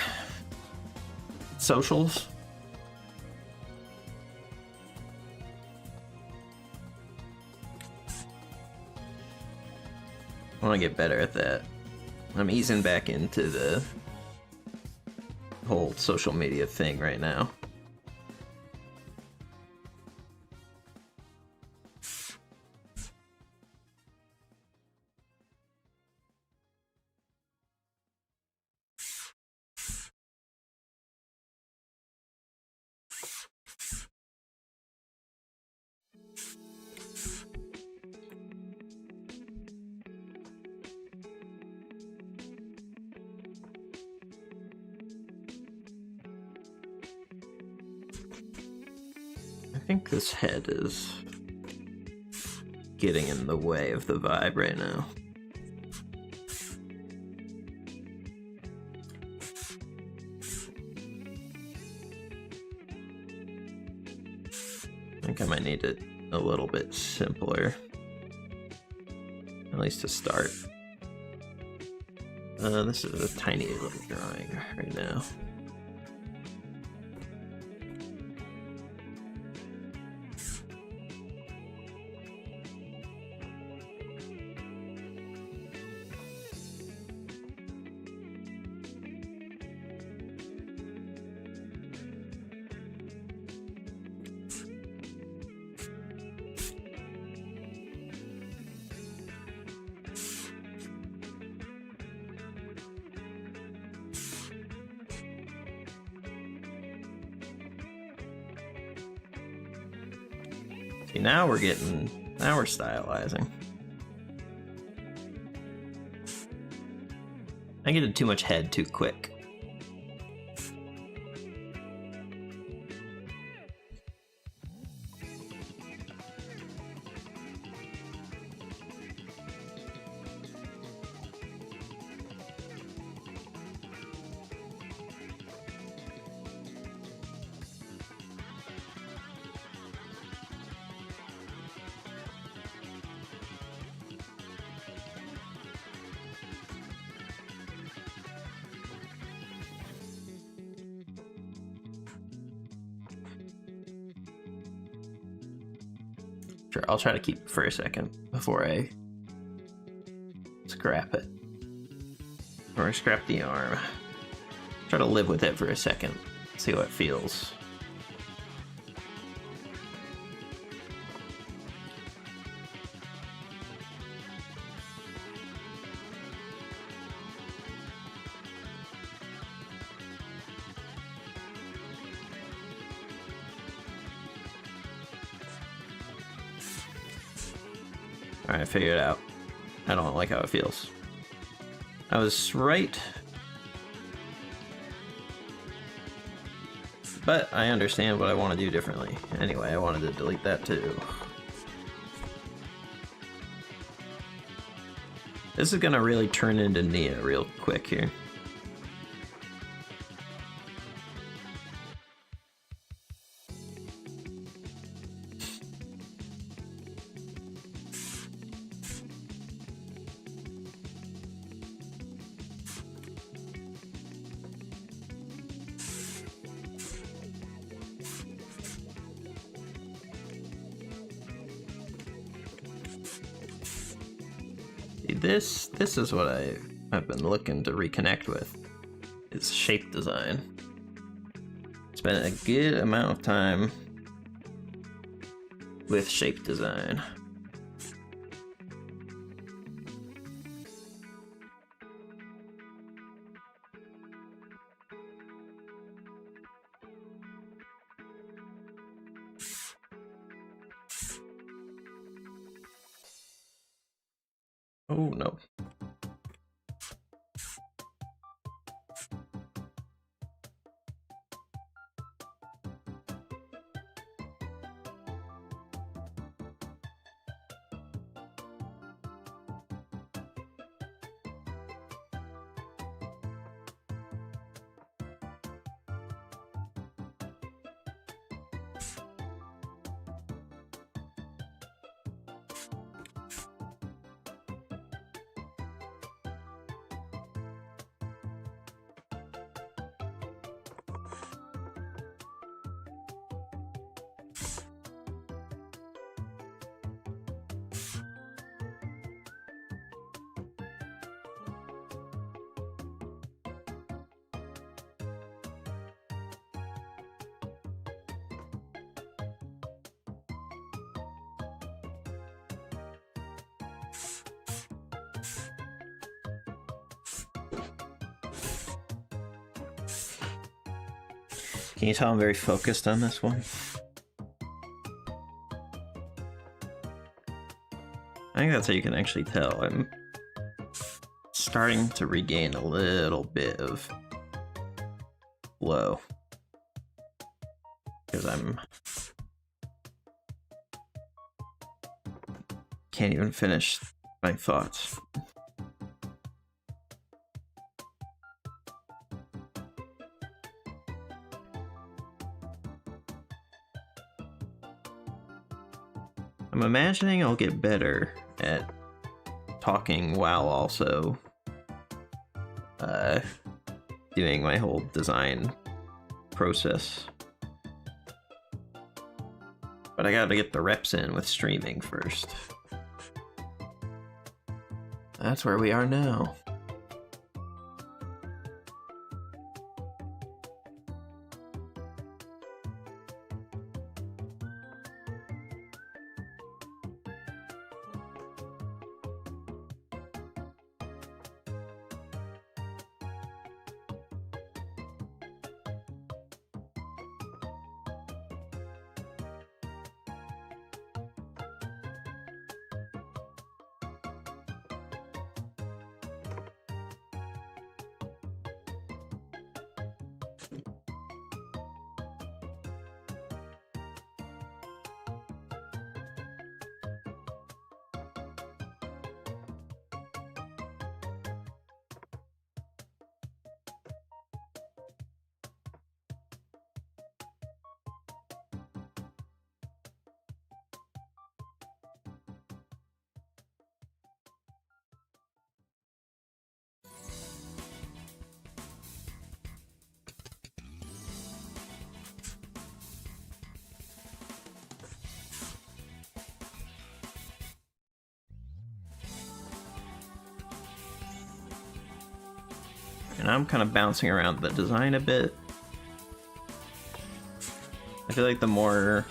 socials. I want to get better at that. I'm easing back into the whole social media thing right now. I think this head is getting in the way of the vibe right now. I think I might need it a little bit simpler, at least to start. This is a tiny little drawing right now. See, now we're stylizing. I get too much head too quick. Sure, I'll try to keep it for a second before I scrap it. Or scrap the arm. Try to live with it for a second, see how it feels. Alright, I figured it out. I don't like how it feels. I was right. But I understand what I want to do differently. Anyway, I wanted to delete that too. This is gonna really turn into Nia real quick here. This is what I've been looking to reconnect with, is shape design. Spent a good amount of time with shape design. Oh no. Can you tell I'm very focused on this one? I think that's how you can actually tell. I'm starting to regain a little bit of flow. Because can't even finish my thoughts. I'm imagining I'll get better at talking while also doing my whole design process. But I gotta get the reps in with streaming first. That's where we are now. And I'm kind of bouncing around the design a bit. I feel like the more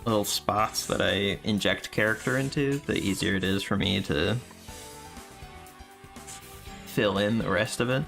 little spots that I inject character into, the easier it is for me to fill in the rest of it.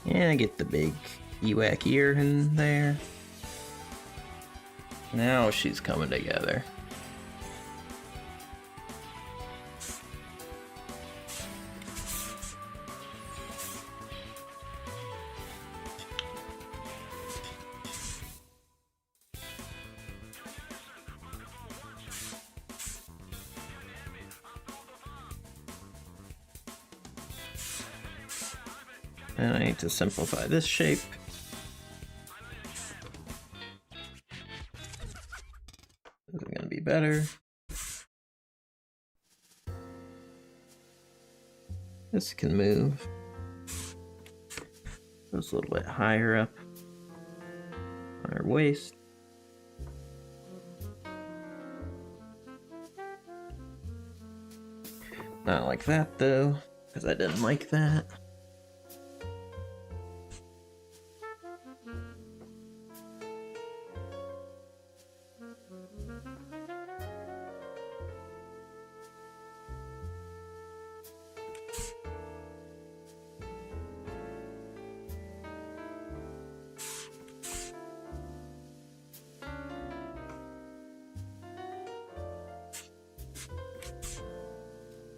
Yeah, get the big Ewak ear in there. Now she's coming together. And I need to simplify this shape. This is gonna be better. This can move. Goes a little bit higher up on our waist. Not like that though, because I didn't like that.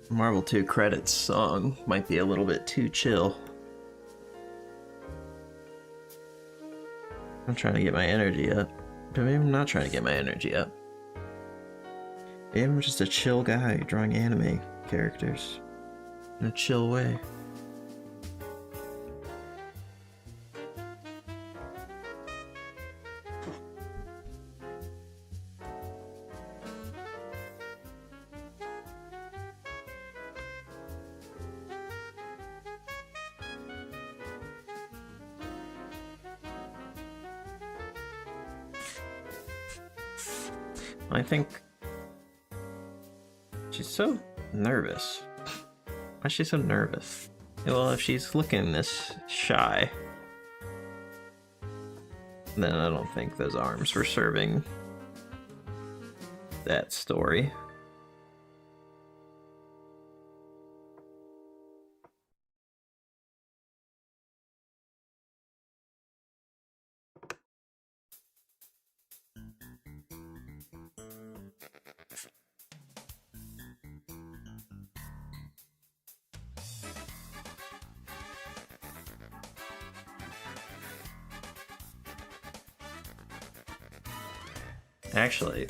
Marvel 2 credits song might be a little bit too chill. I'm trying to get my energy up. But maybe I'm not trying to get my energy up. Maybe I'm just a chill guy drawing anime characters in a chill way. I think she's so nervous. Why is she so nervous? Well, if she's looking this shy, then I don't think those arms were serving that story. Actually,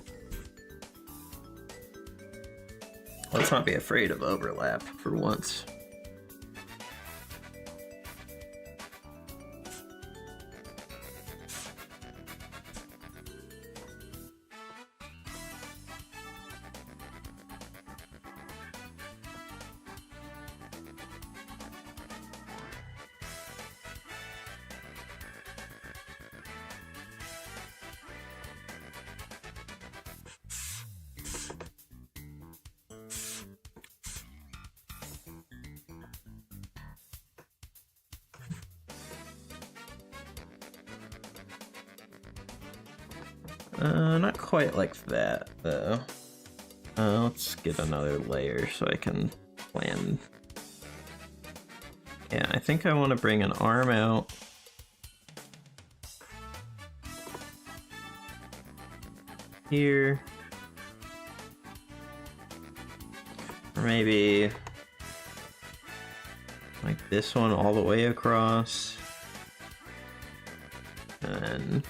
let's not be afraid of overlap for once. Not quite like that, though. Let's get another layer so I can plan. Yeah, I think I want to bring an arm out. here. Or maybe like this one all the way across. And then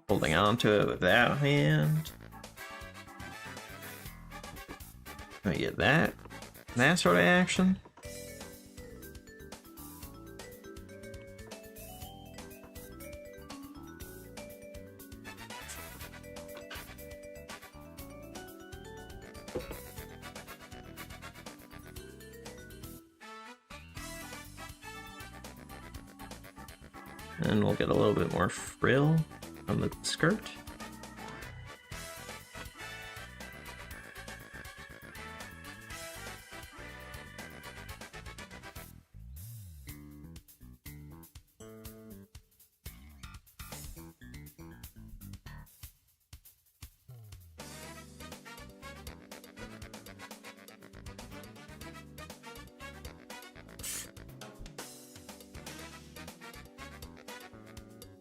holding on to it with that hand. I get that sort of action. And we'll get a little bit more frill on the skirt.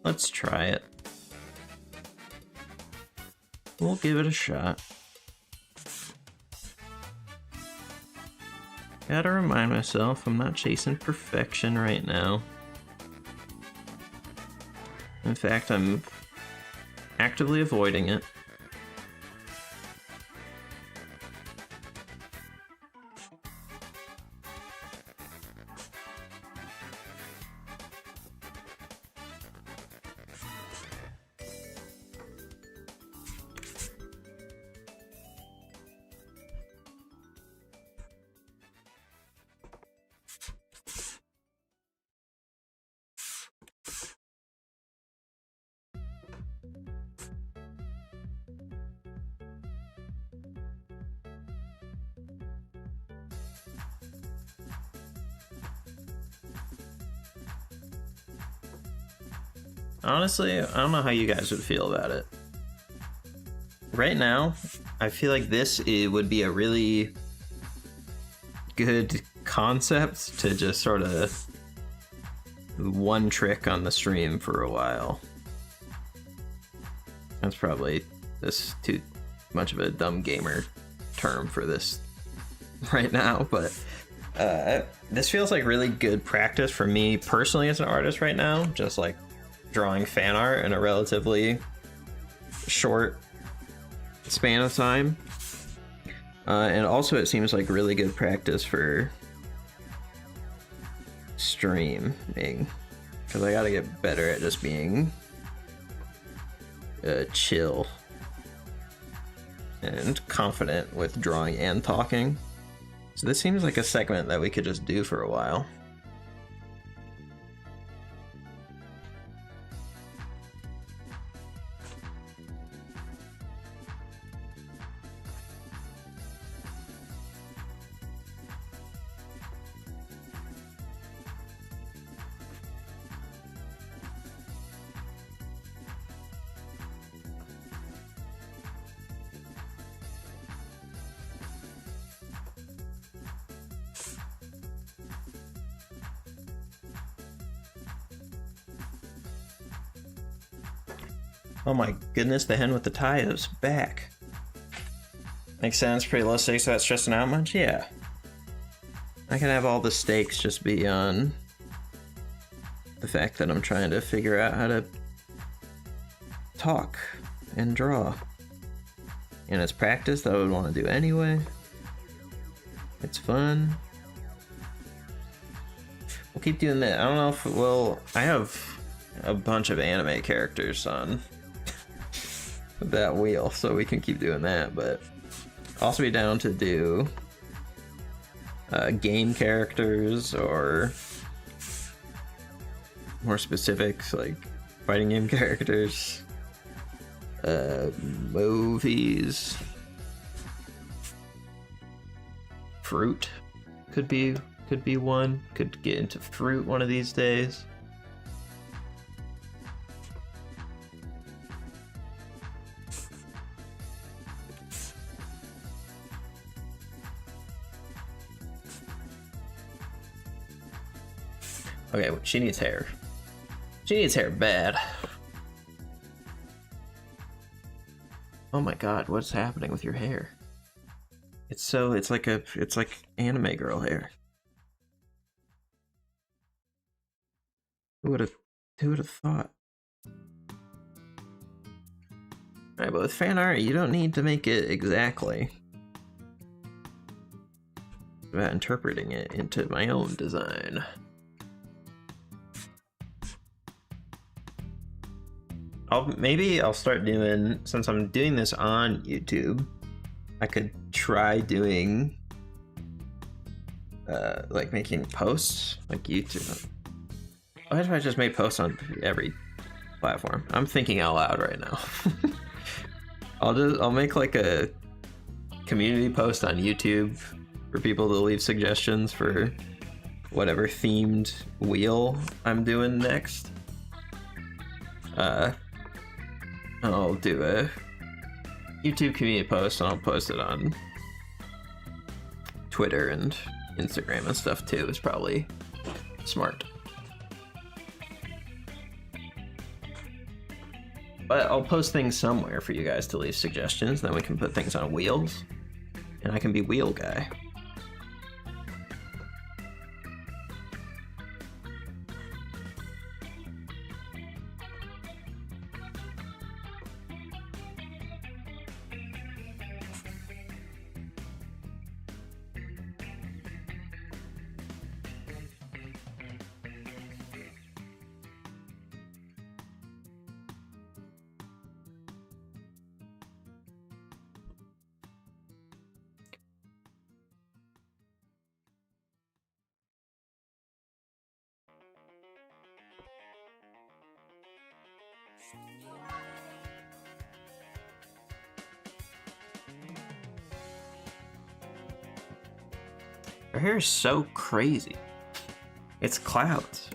Let's try it. We'll give it a shot. Gotta remind myself I'm not chasing perfection right now. In fact, I'm actively avoiding it. Honestly, I don't know how you guys would feel about it. Right now, I feel like it would be a really good concept to just sort of one trick on the stream for a while. That's probably too much of a dumb gamer term for this right now, but this feels like really good practice for me personally as an artist right now, just like drawing fan art in a relatively short span of time. And also it seems like really good practice for streaming, because I gotta get better at just being chill and confident with drawing and talking. So this seems like a segment that we could just do for a while. Oh my goodness, the hen with the tie is back. Makes sense, pretty low stakes without stressing out much? Yeah. I can have all the stakes just be on the fact that I'm trying to figure out how to talk and draw. And it's practice that I would want to do anyway. It's fun. We'll keep doing that. I don't know if I have a bunch of anime characters on that wheel, so we can keep doing that, but also be down to do game characters or more specifics like fighting game characters, movies, fruit could be one. Could get into fruit one of these days. Okay, she needs hair. She needs hair bad. Oh my god, what's happening with your hair? It's like anime girl hair. Who would have thought? Alright, but with fan art, you don't need to make it exactly. It's about interpreting it into my own design. Maybe I'll start doing, since I'm doing this on YouTube, I could try doing like making posts like YouTube. Why if I just make posts on every platform? I'm thinking out loud right now. I'll make like a community post on YouTube for people to leave suggestions for whatever themed wheel I'm doing next. I'll do a YouTube community post and I'll post it on Twitter and Instagram and stuff too. It's probably smart. But I'll post things somewhere for you guys to leave suggestions, then we can put things on wheels, and I can be wheel guy. Her hair is so crazy. It's clouds.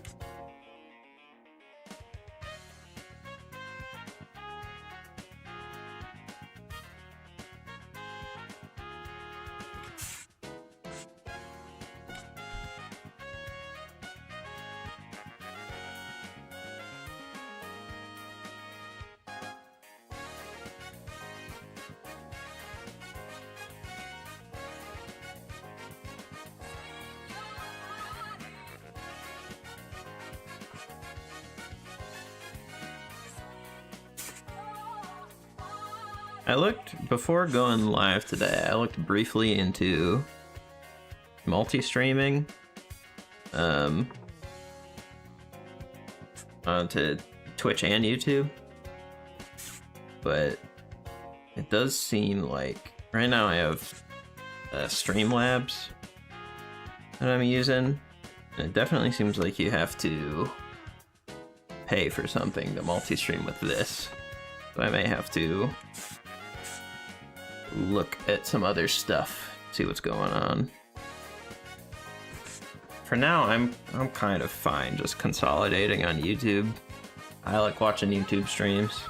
I looked, before going live today, I looked briefly into multi-streaming onto Twitch and YouTube, but it does seem like right now I have Streamlabs that I'm using, and it definitely seems like you have to pay for something to multi-stream with this, so I may have to look at some other stuff, see what's going on. For now, I'm kind of fine just consolidating on YouTube. I like watching YouTube streams.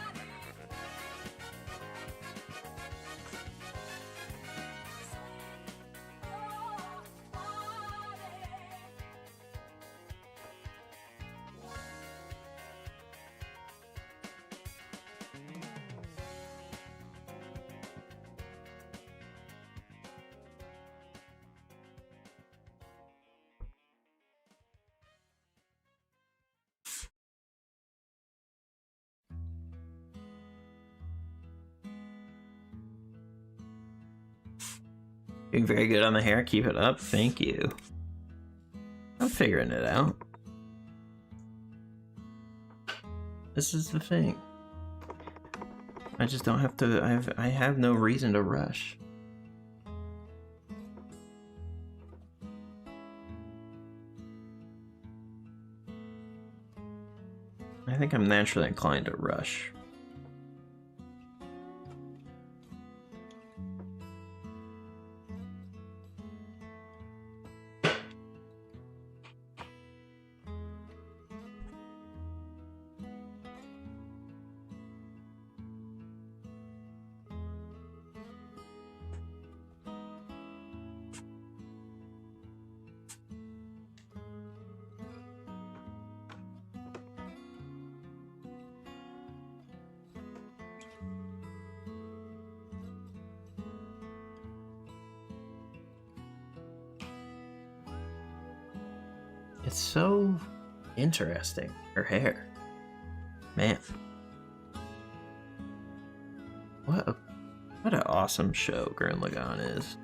Doing very good on the hair. Keep it up. Thank you. I'm figuring it out. This is the thing. I just don't have to. I have no reason to rush. I think I'm naturally inclined to rush. It's so interesting, her hair. Man. What an awesome show Gurren Lagann is.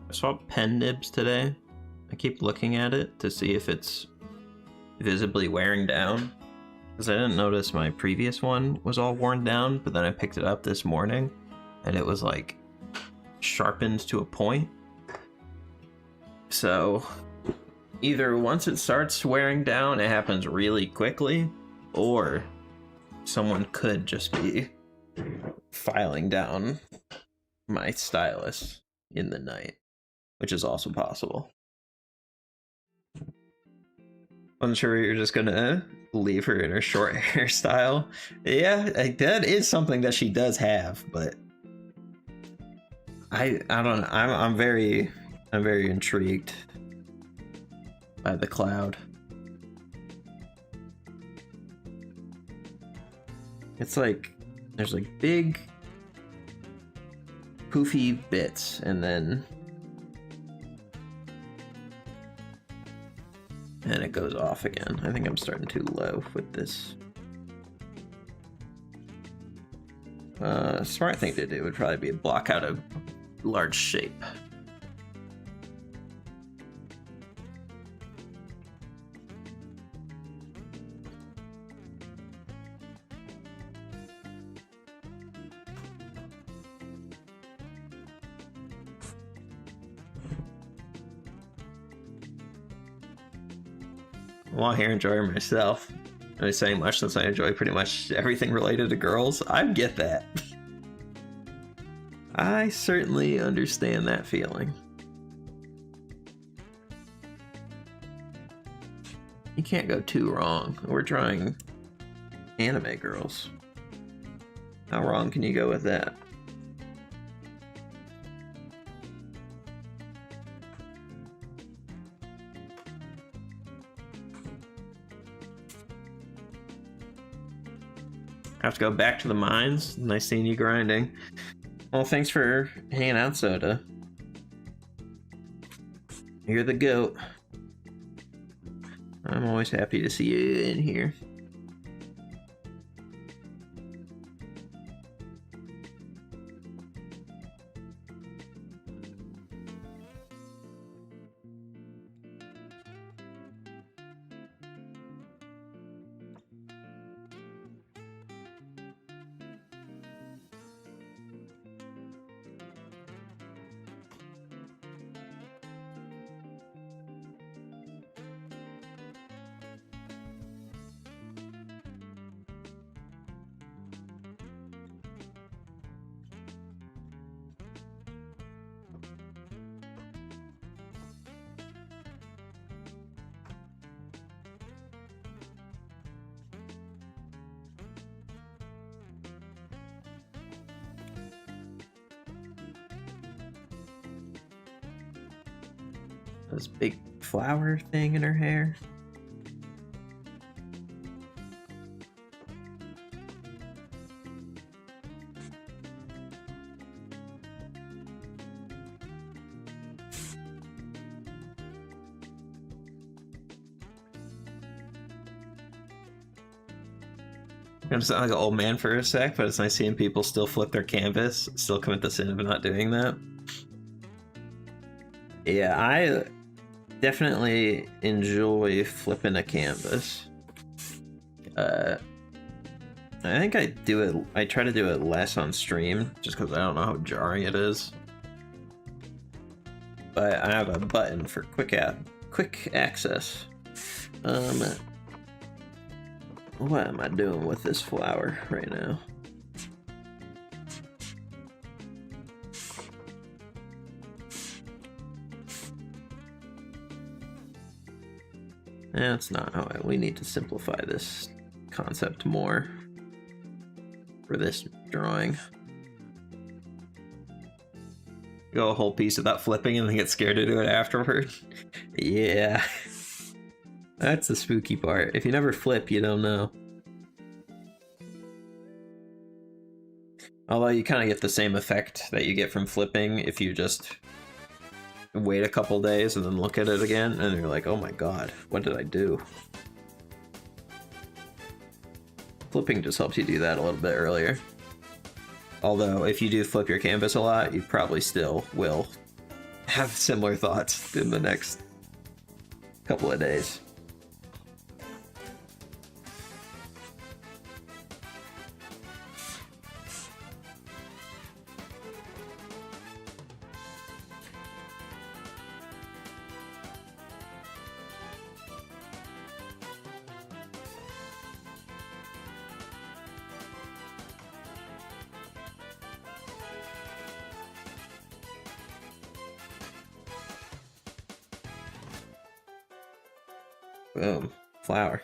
I saw pen nibs today. I keep looking at it to see if it's visibly wearing down, because I didn't notice my previous one was all worn down, but then I picked it up this morning and it was like sharpened to a point. So either once it starts wearing down, it happens really quickly, or someone could just be filing down my stylus in the night, which is also possible. I'm sure you're just gonna leave her in her short hairstyle. Yeah, that is something that she does have, but I don't know. I'm very intrigued by the cloud. It's like there's like big poofy bits, and then it goes off again. I think I'm starting too low with this. Smart thing to do would probably be block out a large shape. Well, here enjoying myself. I'm saying much since I enjoy pretty much everything related to girls. I get that. I certainly understand that feeling. You can't go too wrong. We're drawing anime girls. How wrong can you go with that? Have to go back to the mines. Nice seeing you grinding. Well, thanks for hanging out, Soda. You're the goat. I'm always happy to see you in here. This big flower thing in her hair. I'm gonna sound like an old man for a sec, but it's nice seeing people still flip their canvas, still commit the sin of not doing that. Yeah, I definitely enjoy flipping a canvas. I think I try to do it less on stream, just because I don't know how jarring it is. But I have a button for quick quick access. What am I doing with this flower right now? That's not how we need to simplify this concept more for this drawing. Go a whole piece without flipping and then get scared to do it afterward. Yeah. That's the spooky part. If you never flip, you don't know. Although you kind of get the same effect that you get from flipping if you just wait a couple days and then look at it again and you're like, oh my god, what did I do? Flipping just helps you do that a little bit earlier. Although if you do flip your canvas a lot, you probably still will have similar thoughts in the next couple of days. Boom. Flower.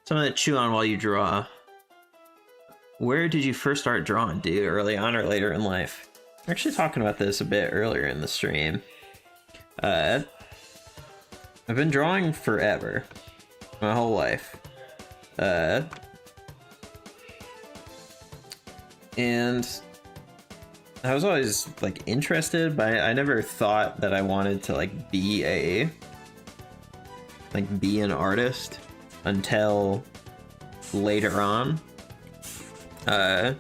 Something to chew on while you draw. Where did you first start drawing, dude? Early on or later in life? We're actually talking about this a bit earlier in the stream. I've been drawing forever. My whole life. And I was always like interested, but I never thought that I wanted to like be an artist until later on. I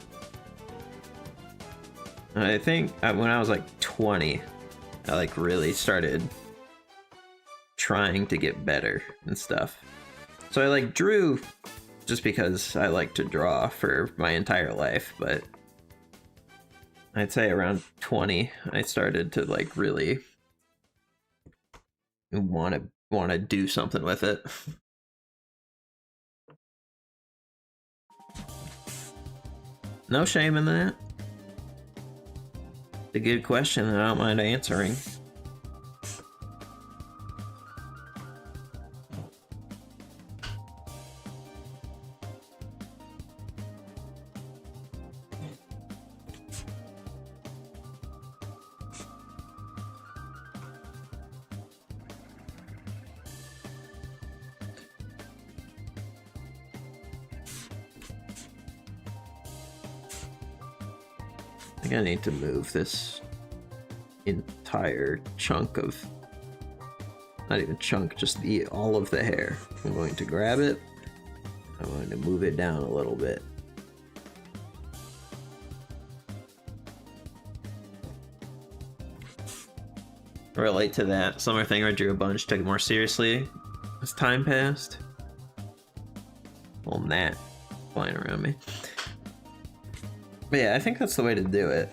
think when I was like 20, I like really started trying to get better and stuff. So I like drew just because I like to draw for my entire life, but I'd say around 20 I started to like really want to do something with it. No shame in that. It's a good question that I don't mind answering. I think I need to move this entire chunk of, not even chunk, just all of the hair. I'm going to grab it. I'm going to move it down a little bit. Relate to that summer thing where I drew a bunch, took it more seriously. As time passed, little gnat flying around me. But yeah, I think that's the way to do it.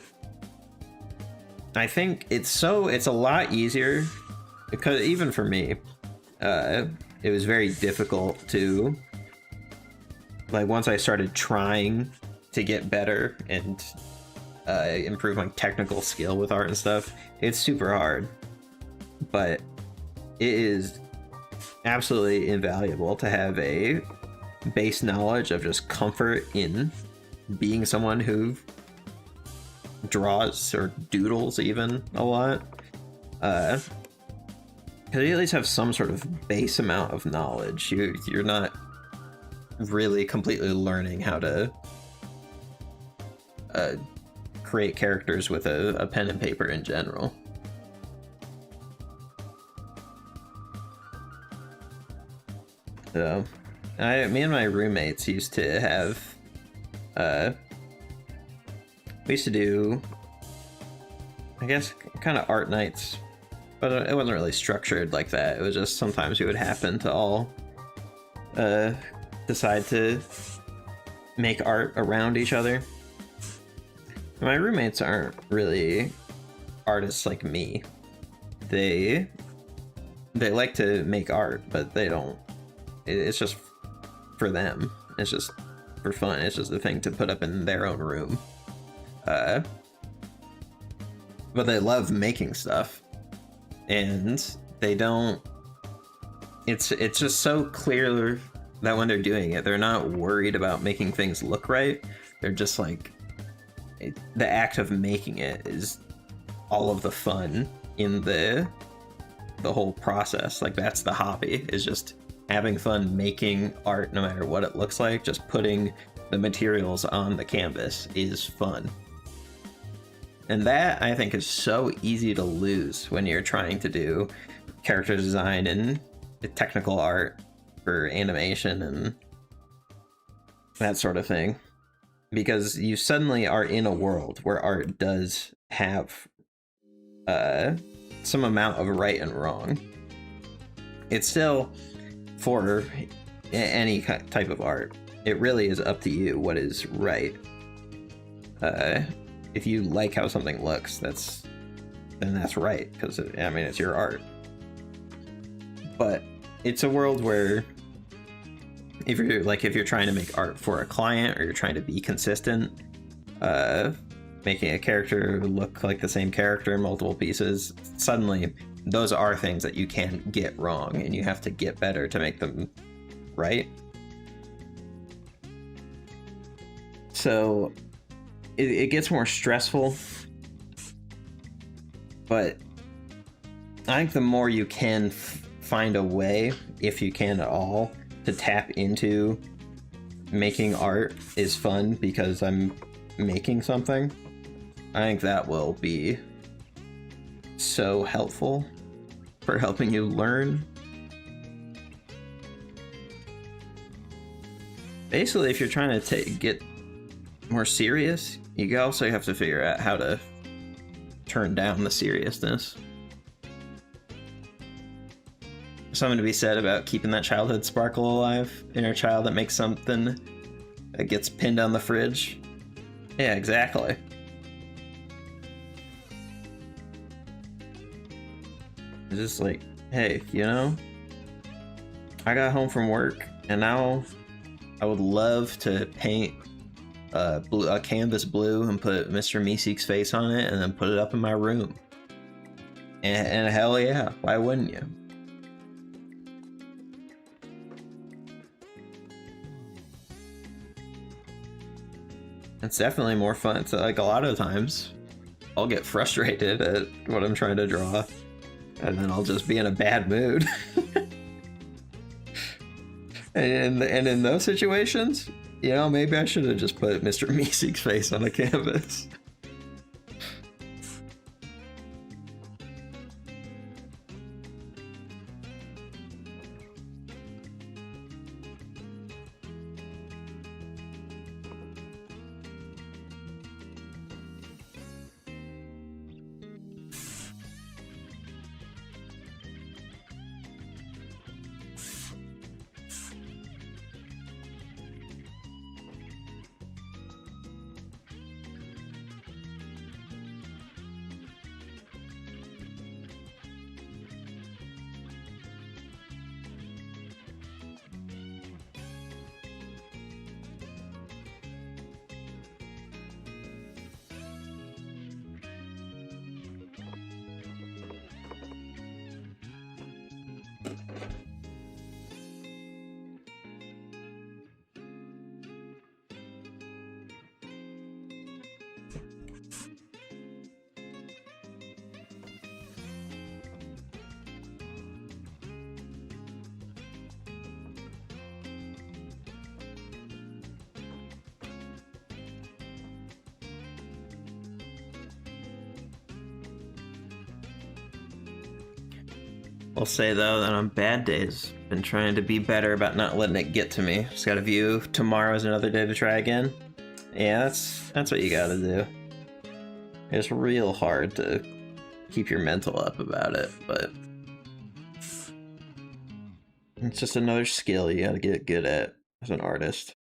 I think it's a lot easier because even for me, it was very difficult to, like, once I started trying to get better and improve my technical skill with art and stuff, it's super hard. But it is absolutely invaluable to have a base knowledge of just comfort in being someone who draws or doodles even a lot. Because you at least have some sort of base amount of knowledge. You're not really completely learning how to create characters with a pen and paper in general. So, me and my roommates used to have, we used to do, I guess, kind of art nights, but it wasn't really structured like that. It was just sometimes we would happen to all decide to make art around each other. My roommates aren't really artists like me. They like to make art, but they don't. It's just for them. It's just for fun. It's just a thing to put up in their own room. But they love making stuff, and they don't. It's just so clear that when they're doing it, they're not worried about making things look right. They're just like, the act of making it is all of the fun in the whole process. Like, that's the hobby, is just having fun making art no matter what it looks like. Just putting the materials on the canvas is fun. And that, I think, is so easy to lose when you're trying to do character design and technical art for animation and that sort of thing. Because you suddenly are in a world where art does have some amount of right and wrong. It's still, for any type of art, it really is up to you what is right. If you like how something looks, then that's right, because I mean, it's your art. But it's a world where if you're trying to make art for a client, or you're trying to be consistent, making a character look like the same character in multiple pieces, suddenly those are things that you can get wrong, and you have to get better to make them right. So it gets more stressful, but I think the more you can find a way, if you can at all, to tap into making art is fun because I'm making something, I think that will be so helpful for helping you learn. Basically, if you're trying to get more serious, you also have to figure out how to turn down the seriousness. Something to be said about keeping that childhood sparkle alive. Inner child that makes something that gets pinned on the fridge. Yeah, exactly. It's just like, hey, you know, I got home from work and now I would love to paint a canvas blue and put Mr. Meeseek's face on it and then put it up in my room. And hell yeah, why wouldn't you? It's definitely more fun. So, like, a lot of times I'll get frustrated at what I'm trying to draw, and then I'll just be in a bad mood. and in those situations, you know, maybe I should have just put Mr. Meeseek's face on the canvas. Will say though that on bad days, I've been trying to be better about not letting it get to me. Just gotta view tomorrow as another day to try again. Yeah, that's what you gotta do. It's real hard to keep your mental up about it, but it's just another skill you gotta get good at as an artist.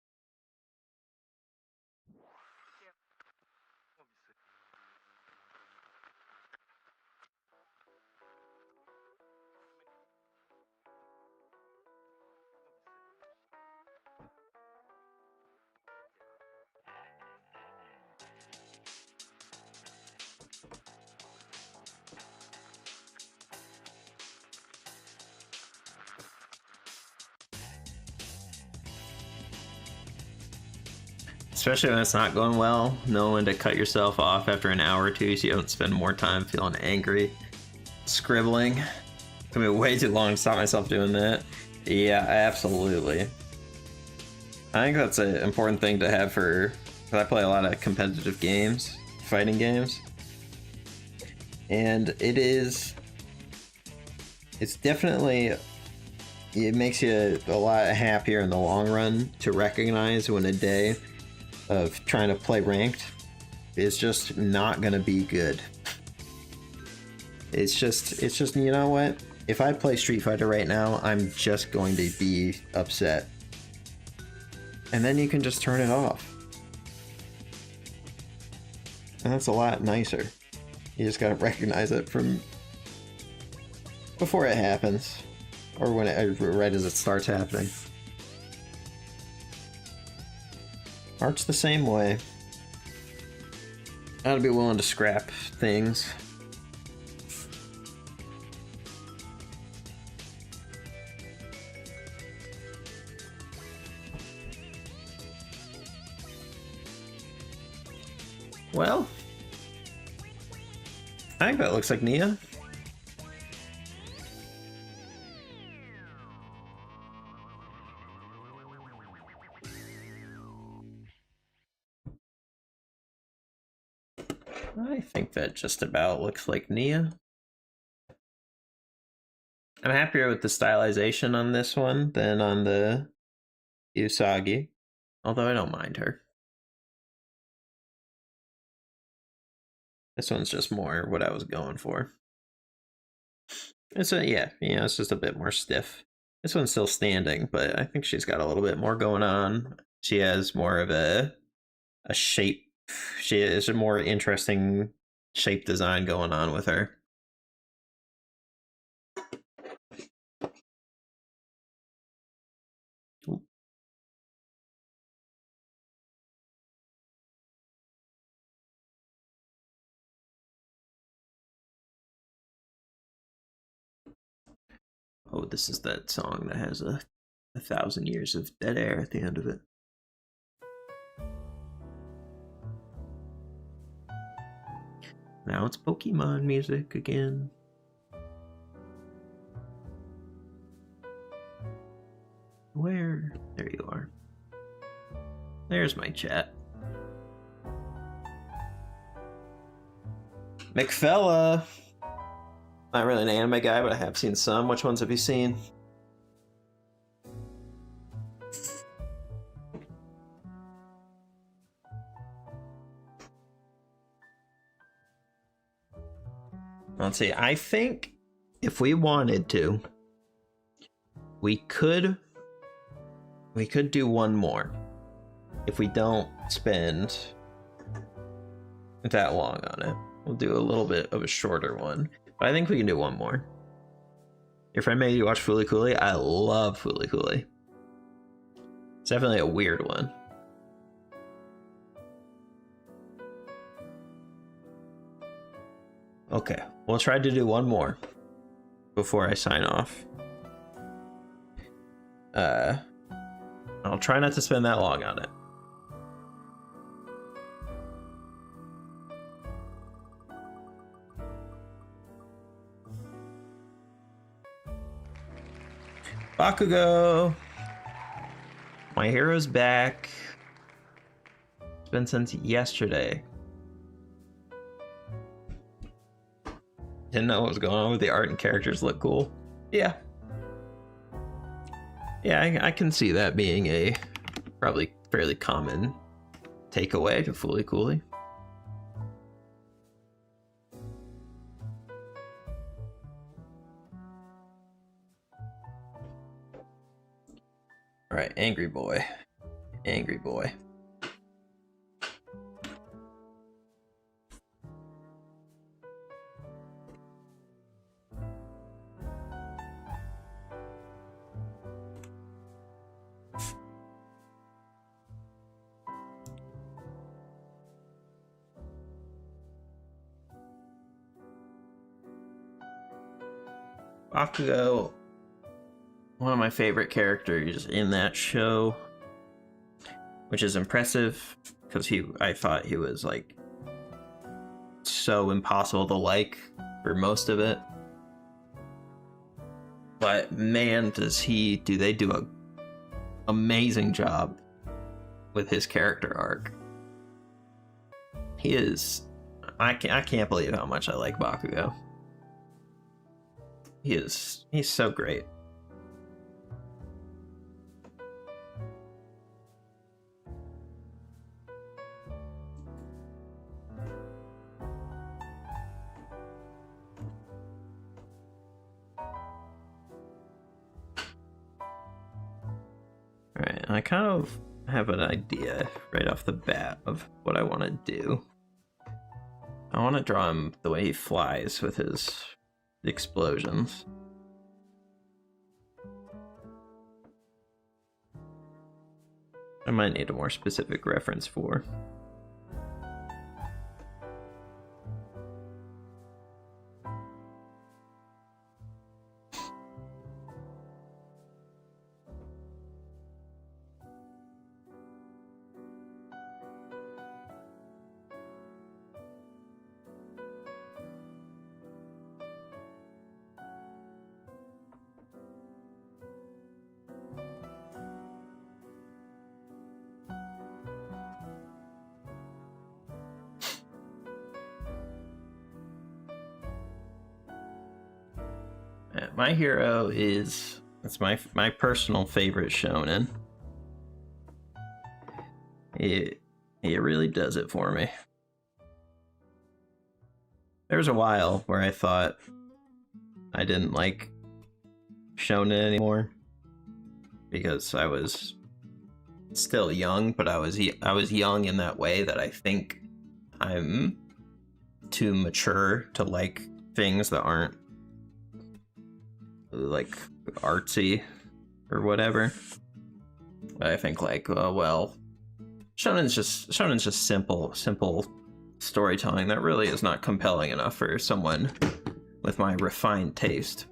Especially when it's not going well, know when to cut yourself off after an hour or two so you don't spend more time feeling angry, scribbling. It took me way too long to stop myself doing that. Yeah, absolutely. I think that's an important thing to have because I play a lot of competitive games, fighting games. And it's definitely, it makes you a lot happier in the long run to recognize when a day of trying to play ranked is just not gonna be good. It's just, you know what? If I play Street Fighter right now, I'm just going to be upset. And then you can just turn it off. And that's a lot nicer. You just gotta recognize it from before it happens. Or when right as it starts happening. Art's the same way. Gotta be willing to scrap things. Well, I think that looks like Nia. I think that just about looks like Nia. I'm happier with the stylization on this one than on the Usagi, although I don't mind her. This one's just more what I was going for. It's it's just a bit more stiff. This one's still standing, but I think she's got a little bit more going on. She has more of a shape. She has a more interesting shape design going on with her. Ooh. Oh, this is that song that has a 1,000 years of dead air at the end of it. Now it's Pokemon music again. Where? There you are. There's my chat. McFella! Not really an anime guy, but I have seen some. Which ones have you seen? Let's see. I think if we wanted to, we could do one more. If we don't spend that long on it, we'll do a little bit of a shorter one. But I think we can do one more. Your friend made you watch Fooly Cooly? I love Fooly Cooly. It's definitely a weird one. Okay, we'll try to do one more before I sign off. I'll try not to spend that long on it. Bakugo! My hero's back. It's been since yesterday. Didn't know what was going on with the art and characters look cool. Yeah. Yeah, I can see that being a probably fairly common takeaway to Fooly Cooly. All right, angry boy. Angry boy. Bakugo, one of my favorite characters in that show, which is impressive because I thought he was like so impossible to like for most of it. But man, do they do a amazing job with his character arc. He is, I can't believe how much I like Bakugo. He's so great. Alright, I kind of have an idea right off the bat of what I want to do. I want to draw him the way he flies with his explosions. I might need a more specific reference for. My hero is, it's my personal favorite shonen. It really does it for me. There was a while where I thought I didn't like shonen anymore because I was still young, but I was young in that way that I think I'm too mature to like things that aren't like artsy or whatever. I think like, well, shonen's just simple storytelling that really is not compelling enough for someone with my refined taste.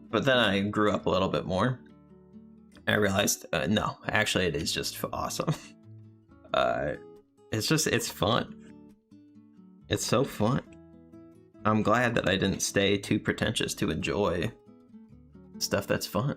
But then I grew up a little bit more. I realized, no, actually it is just awesome. It's fun. It's so fun. I'm glad that I didn't stay too pretentious to enjoy stuff that's fun.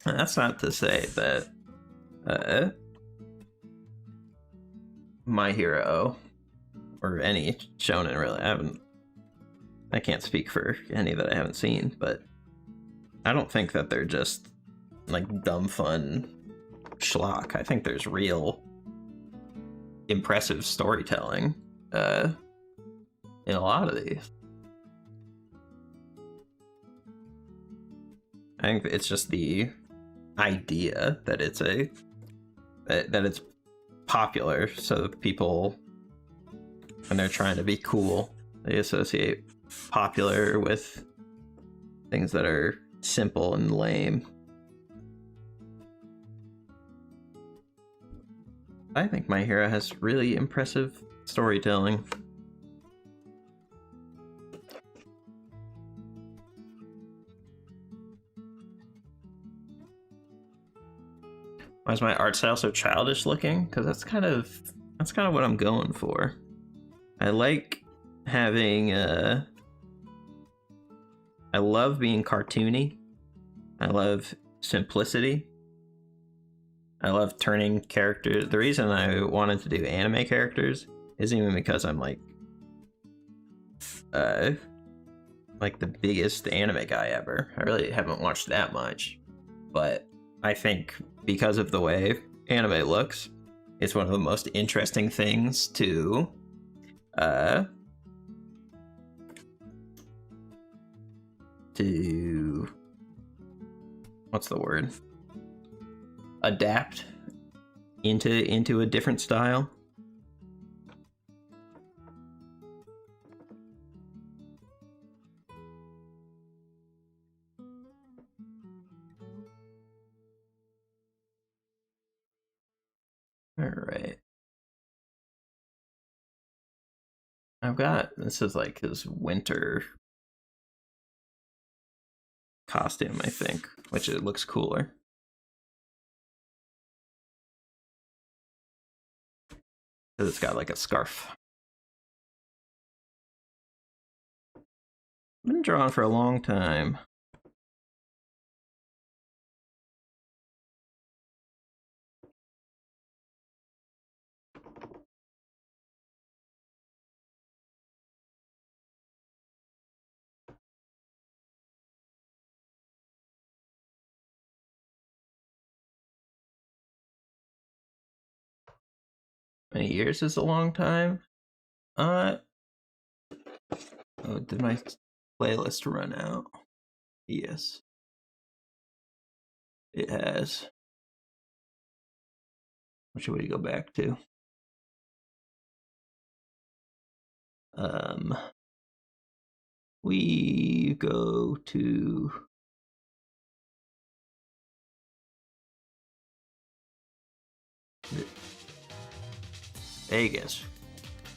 That's not to say that My Hero or any shonen really, I can't speak for any that I haven't seen, but I don't think that they're just like dumb fun schlock. I think there's real impressive storytelling in a lot of these. I think it's just the idea that it's that it's popular, so people, when they're trying to be cool, they associate popular with things that are simple and lame. I think My Hero has really impressive storytelling. Why is my art style so childish looking? Because that's kind of what I'm going for. I like having I love being cartoony. I love simplicity. I love turning characters. The reason I wanted to do anime characters isn't even because I'm like the biggest anime guy ever. I really haven't watched that much, but I think because of the way anime looks, it's one of the most interesting things to what's the word? Adapt into a different style. All right. I've got, this is like his winter costume, I think, which it looks cooler. Because it's got like a scarf. I've been drawing for a long time. Many years is a long time. Oh, did my playlist run out? Yes. It has. What should we go back to? We go to Vegas.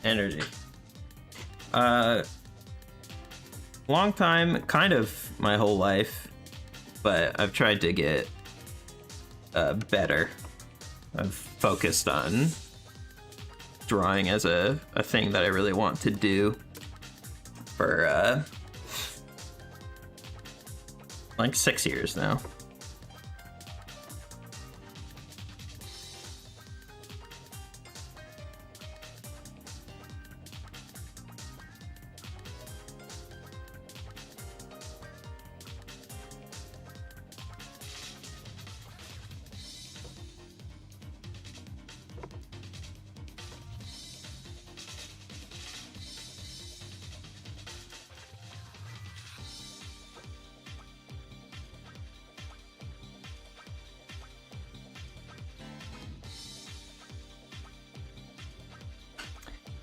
Energy. Long time, kind of my whole life, but I've tried to get better. I've focused on drawing as a thing that I really want to do for like 6 years now.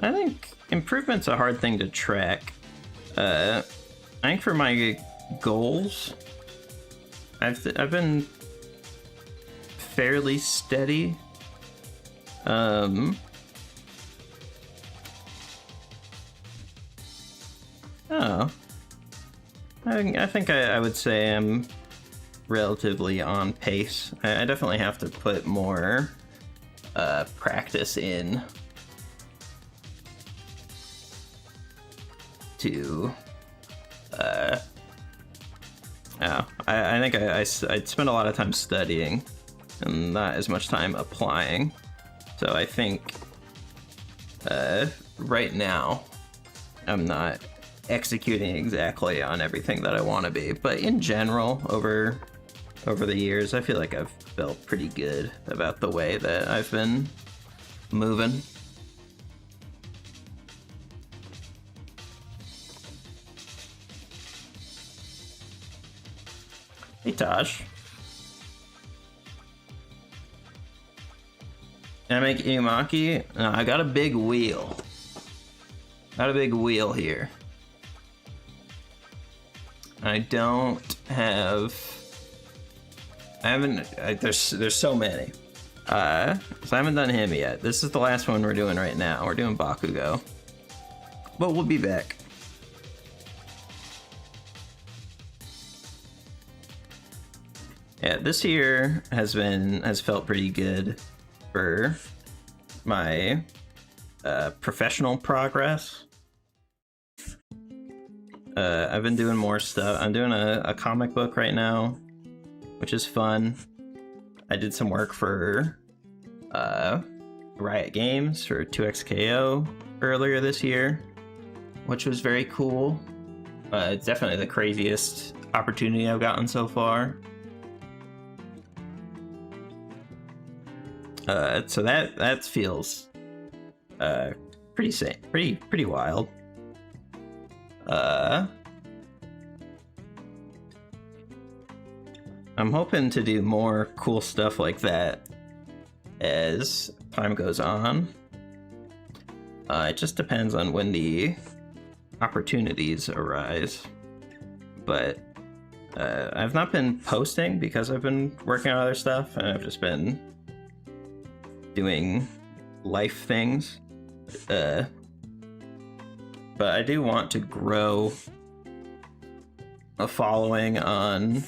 I think improvement's a hard thing to track. I think for my goals, I've been fairly steady. Oh, I think I would say I'm relatively on pace. I definitely have to put more practice in to I think I spend a lot of time studying and not as much time applying, so I think right now I'm not executing exactly on everything that I want to be, but in general over the years I feel like I've felt pretty good about the way that I've been moving. Hey, Tosh. Can I make Inumaki? No, I got a big wheel. Got a big wheel here. I don't have... there's so many. So I haven't done him yet. This is the last one we're doing right now. We're doing Bakugo. But we'll be back. Yeah, this year has felt pretty good for my professional progress. I've been doing more stuff. I'm doing a comic book right now, which is fun. I did some work for Riot Games for 2XKO earlier this year, which was very cool. It's definitely the craziest opportunity I've gotten so far. So that feels pretty sane, pretty wild. I'm hoping to do more cool stuff like that as time goes on. It just depends on when the opportunities arise. But I've not been posting because I've been working on other stuff, and I've just been doing life things. But I do want to grow a following on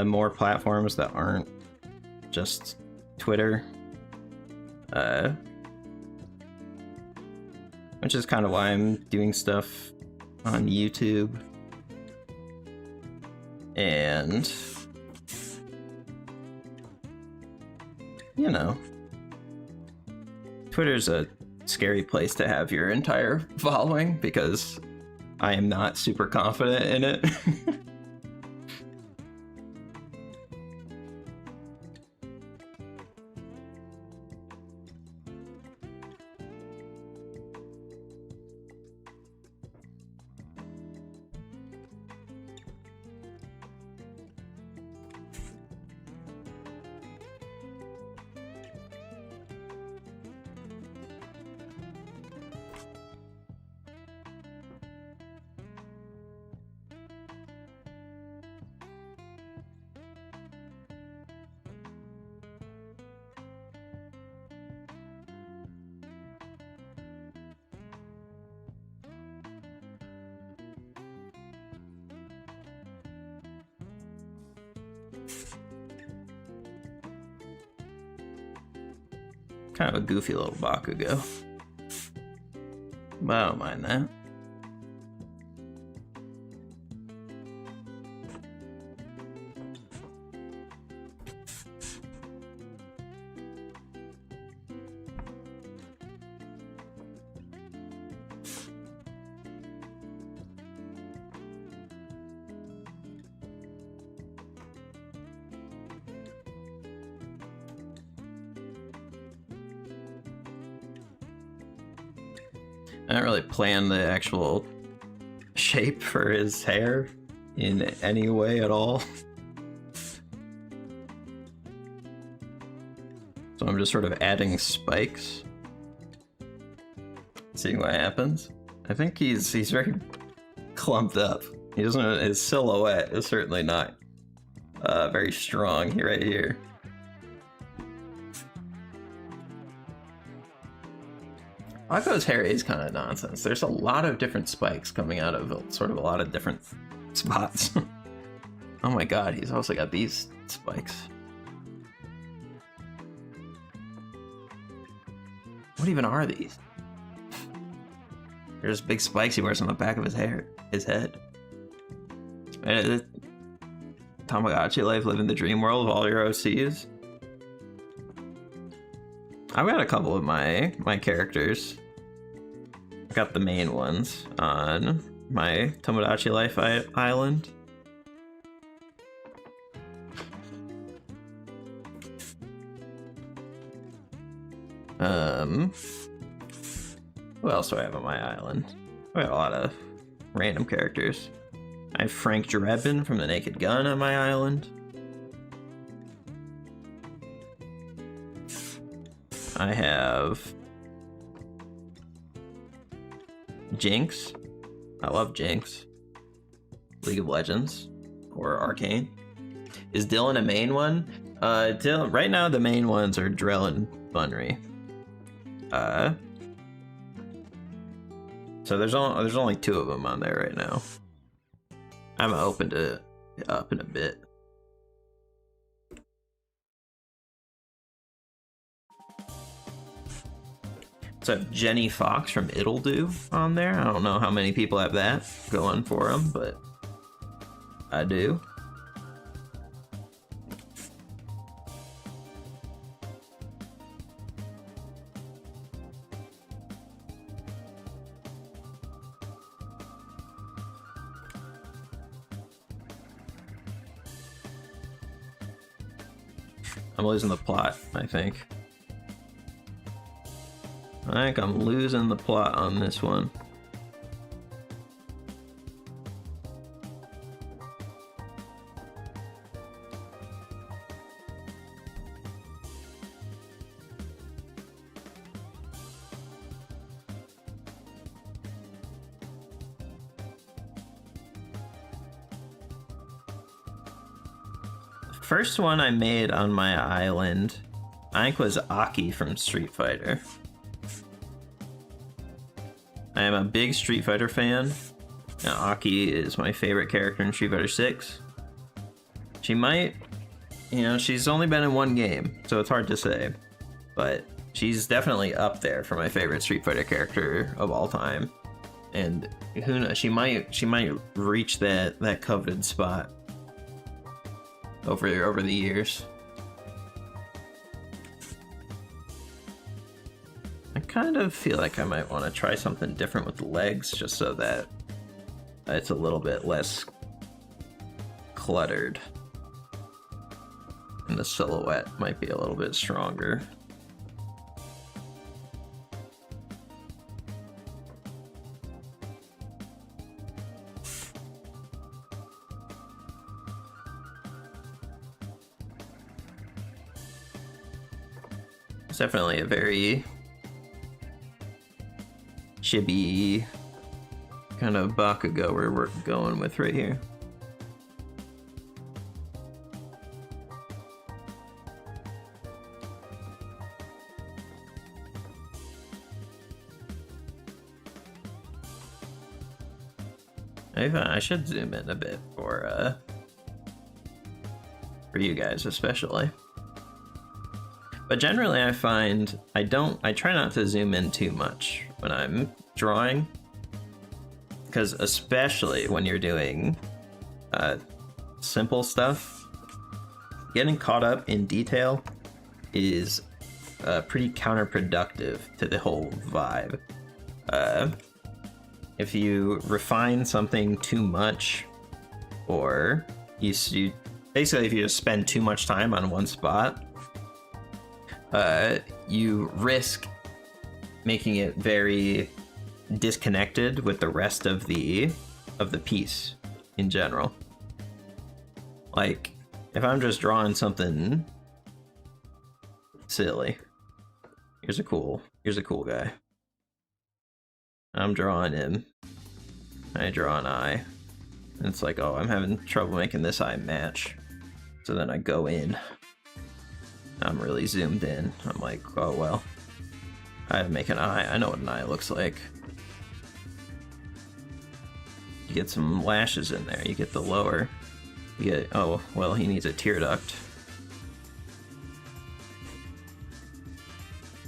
more platforms that aren't just Twitter. Which is kind of why I'm doing stuff on YouTube. And, you know, Twitter's a scary place to have your entire following because I am not super confident in it. Kind of a goofy little Bakugo, but I don't mind that. I don't really plan the actual shape for his hair in any way at all. So I'm just sort of adding spikes, seeing what happens. I think he's very clumped up. He doesn't. His silhouette is certainly not very strong right here. Bakugo's hair is kind of nonsense. There's a lot of different spikes coming out of sort of a lot of different spots. Oh my god, he's also got these spikes. What even are these? There's big spikes he wears on the back of his head. Tamagotchi life, living the dream world of all your OCs. I've got a couple of my characters. I've got the main ones on my Tomodachi Life island. Who else do I have on my island? I got a lot of random characters. I have Frank Drebin from The Naked Gun on my island. I have Jinx. I love Jinx. League of Legends or Arcane. Is Dylan a main one? Right now the main ones are Drell and Bunry. So there's only 2 of them on there right now. I haven't opened it up in a bit. So Jenny Fox from It'll Do on there. I don't know how many people have that going for them, but I do. I'm losing the plot, I think. I think I'm losing the plot on this one. First one I made on my island, I think, was Aki from Street Fighter. I am a big Street Fighter fan. Now, Aki is my favorite character in Street Fighter 6. She might, she's only been in 1 game, so it's hard to say. But she's definitely up there for my favorite Street Fighter character of all time. And who knows, she might reach that coveted spot over the years. I kind of feel like I might want to try something different with the legs, just so that it's a little bit less cluttered. And the silhouette might be a little bit stronger. It's definitely a very chibi kind of Bakugo we're going with right here. I should zoom in a bit for you guys especially. But generally I find I try not to zoom in too much when I'm drawing, because especially when you're doing simple stuff, getting caught up in detail is pretty counterproductive to the whole vibe. If you refine something too much, or you basically if you just spend too much time on one spot, you risk making it very disconnected with the rest of the piece in general. Like, if I'm just drawing something silly, here's a cool guy. I'm drawing him. I draw an eye. And it's like, oh, I'm having trouble making this eye match. So then I go in. I'm really zoomed in. I'm like, oh well. I have to make an eye. I know what an eye looks like. You get some lashes in there. You get the lower. You get, oh, well, he needs a tear duct.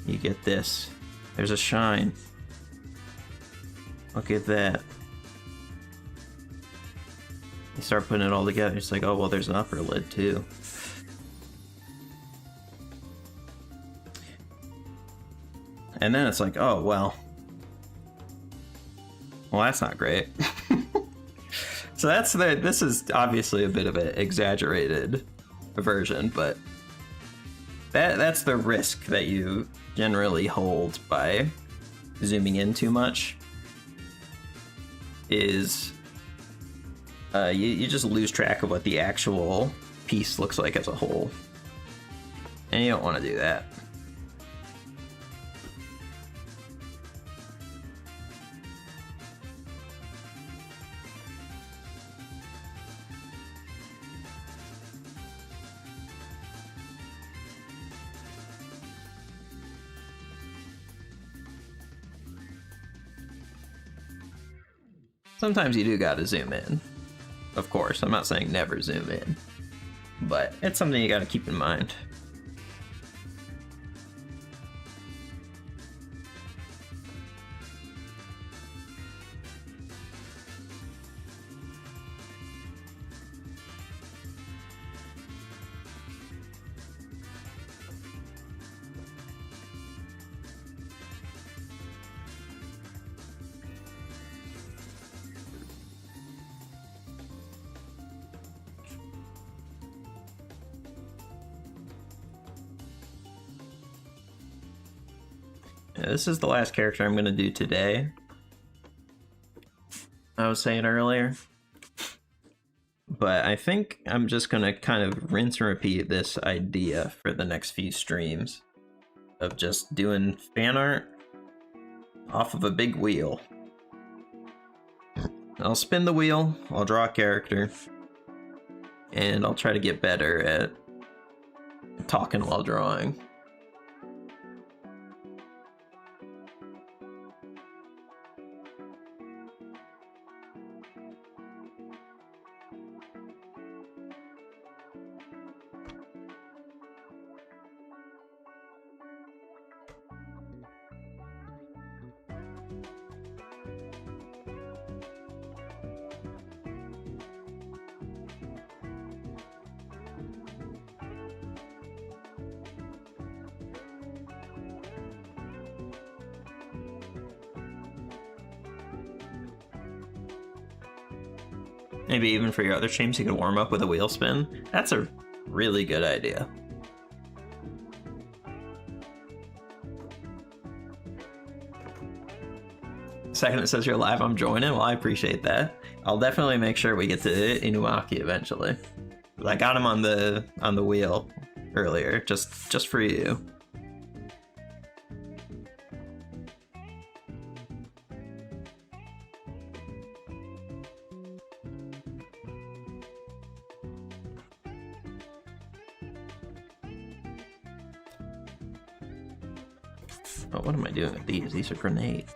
You get this. There's a shine. Look at that. You start putting it all together. It's like, oh, well, there's an upper lid too. And then it's like, oh, well, that's not great. So this is obviously a bit of an exaggerated version, but that's the risk that you generally hold by zooming in too much, is you just lose track of what the actual piece looks like as a whole. And you don't want to do that. sometimes you do gotta zoom in. Of course, I'm not saying never zoom in, but it's something you gotta keep in mind. This is the last character I'm going to do today. I was saying earlier. But I think I'm just going to kind of rinse and repeat this idea for the next few streams. Of just doing fan art off of a big wheel. I'll spin the wheel, I'll draw a character, and I'll try to get better at talking while drawing. Maybe even for your other streams, you could warm up with a wheel spin. That's a really good idea. Second it says you're live, I'm joining. Well, I appreciate that. I'll definitely make sure we get to Inumaki eventually. I got him on the wheel earlier, just for you. Oh, what am I doing with these? These are grenades.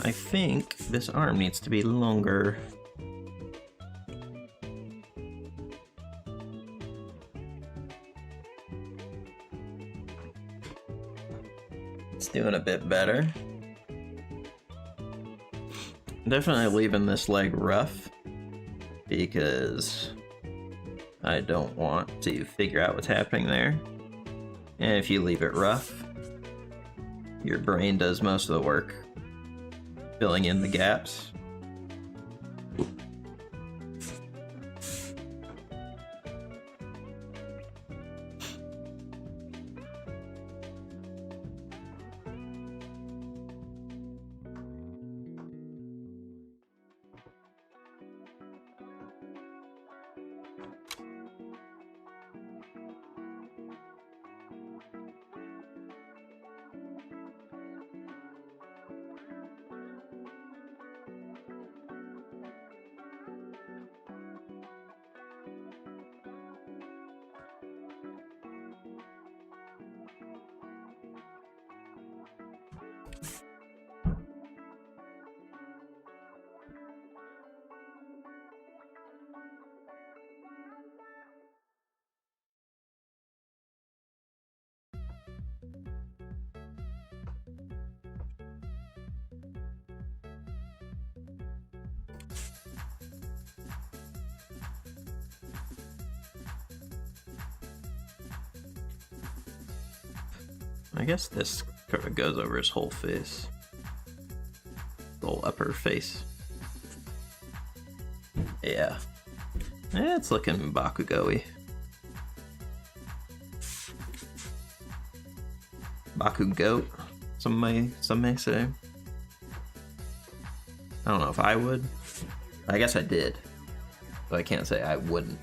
I think this arm needs to be longer. It's doing a bit better. Definitely leaving this leg rough because I don't want to figure out what's happening there. And if you leave it rough, your brain does most of the work, filling in the gaps. I guess this kind of goes over his whole face. The whole upper face. Yeah. It's looking Bakugo-y. Bakugo, some may say. I don't know if I would. I guess I did. But I can't say I wouldn't.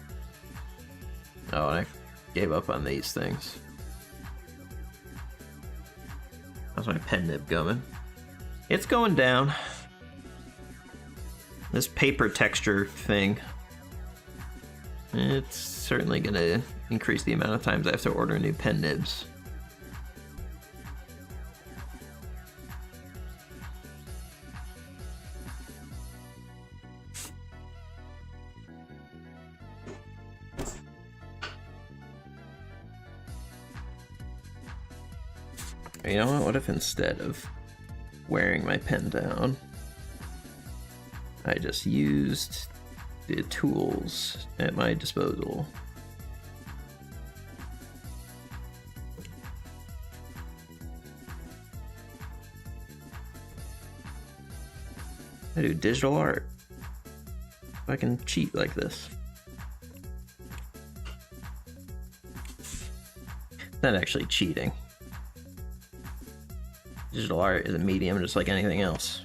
Oh, and I gave up on these things. How's my pen nib going? It's going down. This paper texture thing, it's certainly gonna increase the amount of times I have to order new pen nibs. You know what? What if instead of wearing my pen down, I just used the tools at my disposal? I do digital art. I can cheat like this. Not actually cheating. Digital art is a medium just like anything else.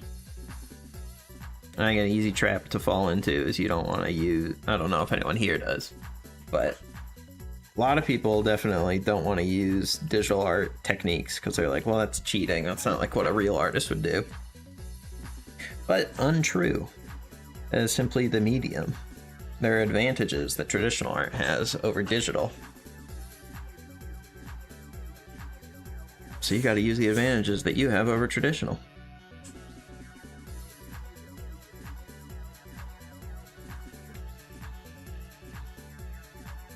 I think an easy trap to fall into is you don't want to use, I don't know if anyone here does, but a lot of people definitely don't want to use digital art techniques because they're like, well, that's cheating. That's not like what a real artist would do. But untrue. That is simply the medium. There are advantages that traditional art has over digital. So you got to use the advantages that you have over traditional.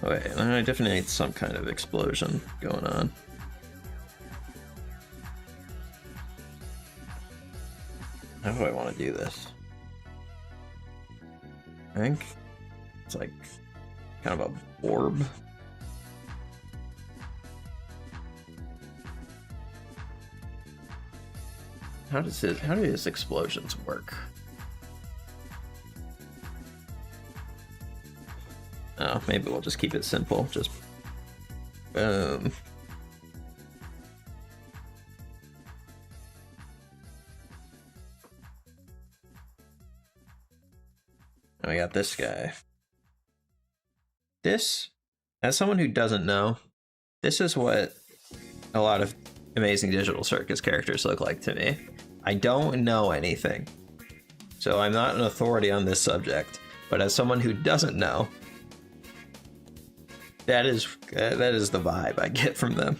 Wait, I definitely need some kind of explosion going on. How do I want to do this? I think it's like kind of a orb. How do these explosions work? Oh, maybe we'll just keep it simple. Just boom. And we got this guy. This, as someone who doesn't know, this is what a lot of Amazing Digital Circus characters look like to me. I don't know anything, so I'm not an authority on this subject, but as someone who doesn't know, that is the vibe I get from them.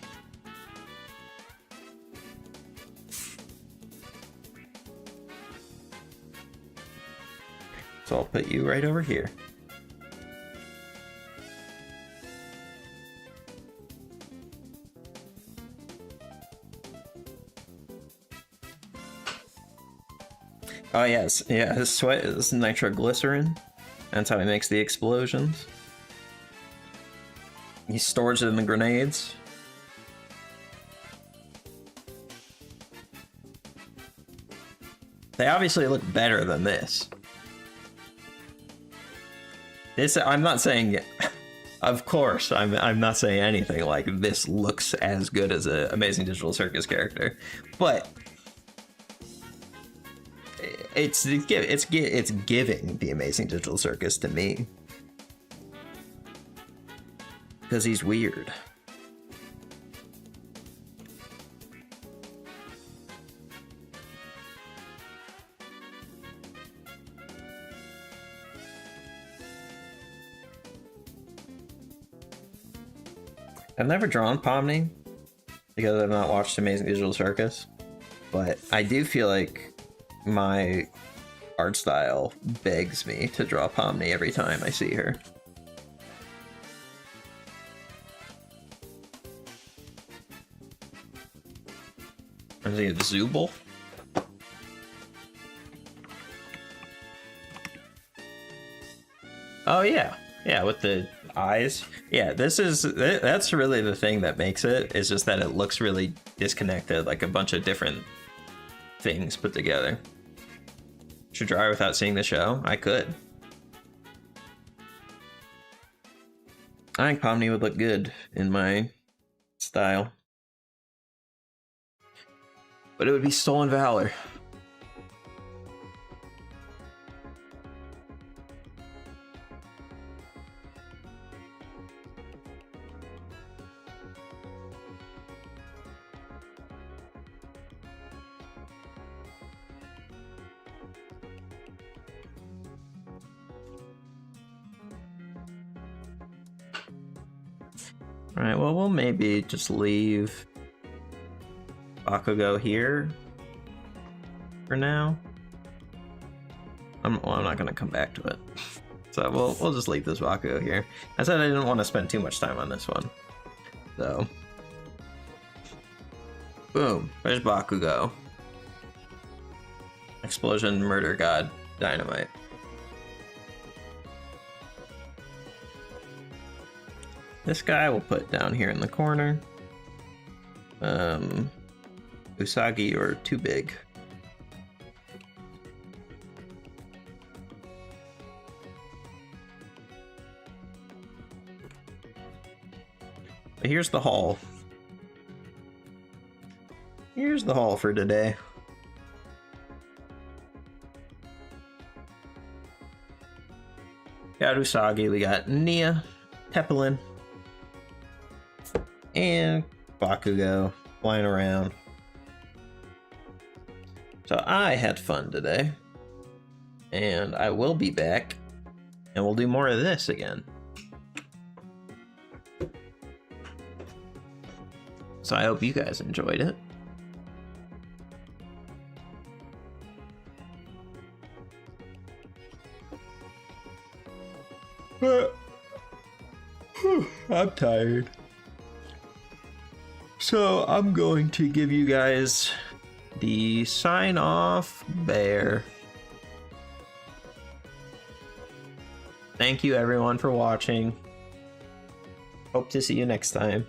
So I'll put you right over here. Oh yes, yeah, his sweat is nitroglycerin. That's how he makes the explosions. He stores it in the grenades. They obviously look better than this. I'm not saying, of course, I'm not saying anything like this looks as good as an Amazing Digital Circus character, but it's giving the Amazing Digital Circus to me. Because he's weird. I've never drawn Pomni because I've not watched Amazing Digital Circus, but I do feel like my art style begs me to draw Pomni every time I see her. Is he a Zooble? Oh yeah, yeah, with the eyes. Yeah, that's really the thing that makes it, is just that it looks really disconnected, like a bunch of different things put together. Should draw without seeing the show? I could. I think Pomni would look good in my style. But it would be Stolen Valor. Alright, well, we'll maybe just leave Bakugo here for now. I'm not gonna come back to it. So we'll just leave this Bakugo here. I said I didn't want to spend too much time on this one. So. Boom. There's Bakugo. Explosion, Murder God, Dynamite. This guy we'll put down here in the corner. Usagi, you're too big. But here's the haul. Here's the haul for today. Got Usagi, we got Nia, Tepelin, and Bakugo flying around. So I had fun today, and I will be back, and we'll do more of this again. So I hope you guys enjoyed it. I'm tired. So I'm going to give you guys the sign off bear. Thank you everyone for watching. Hope to see you next time.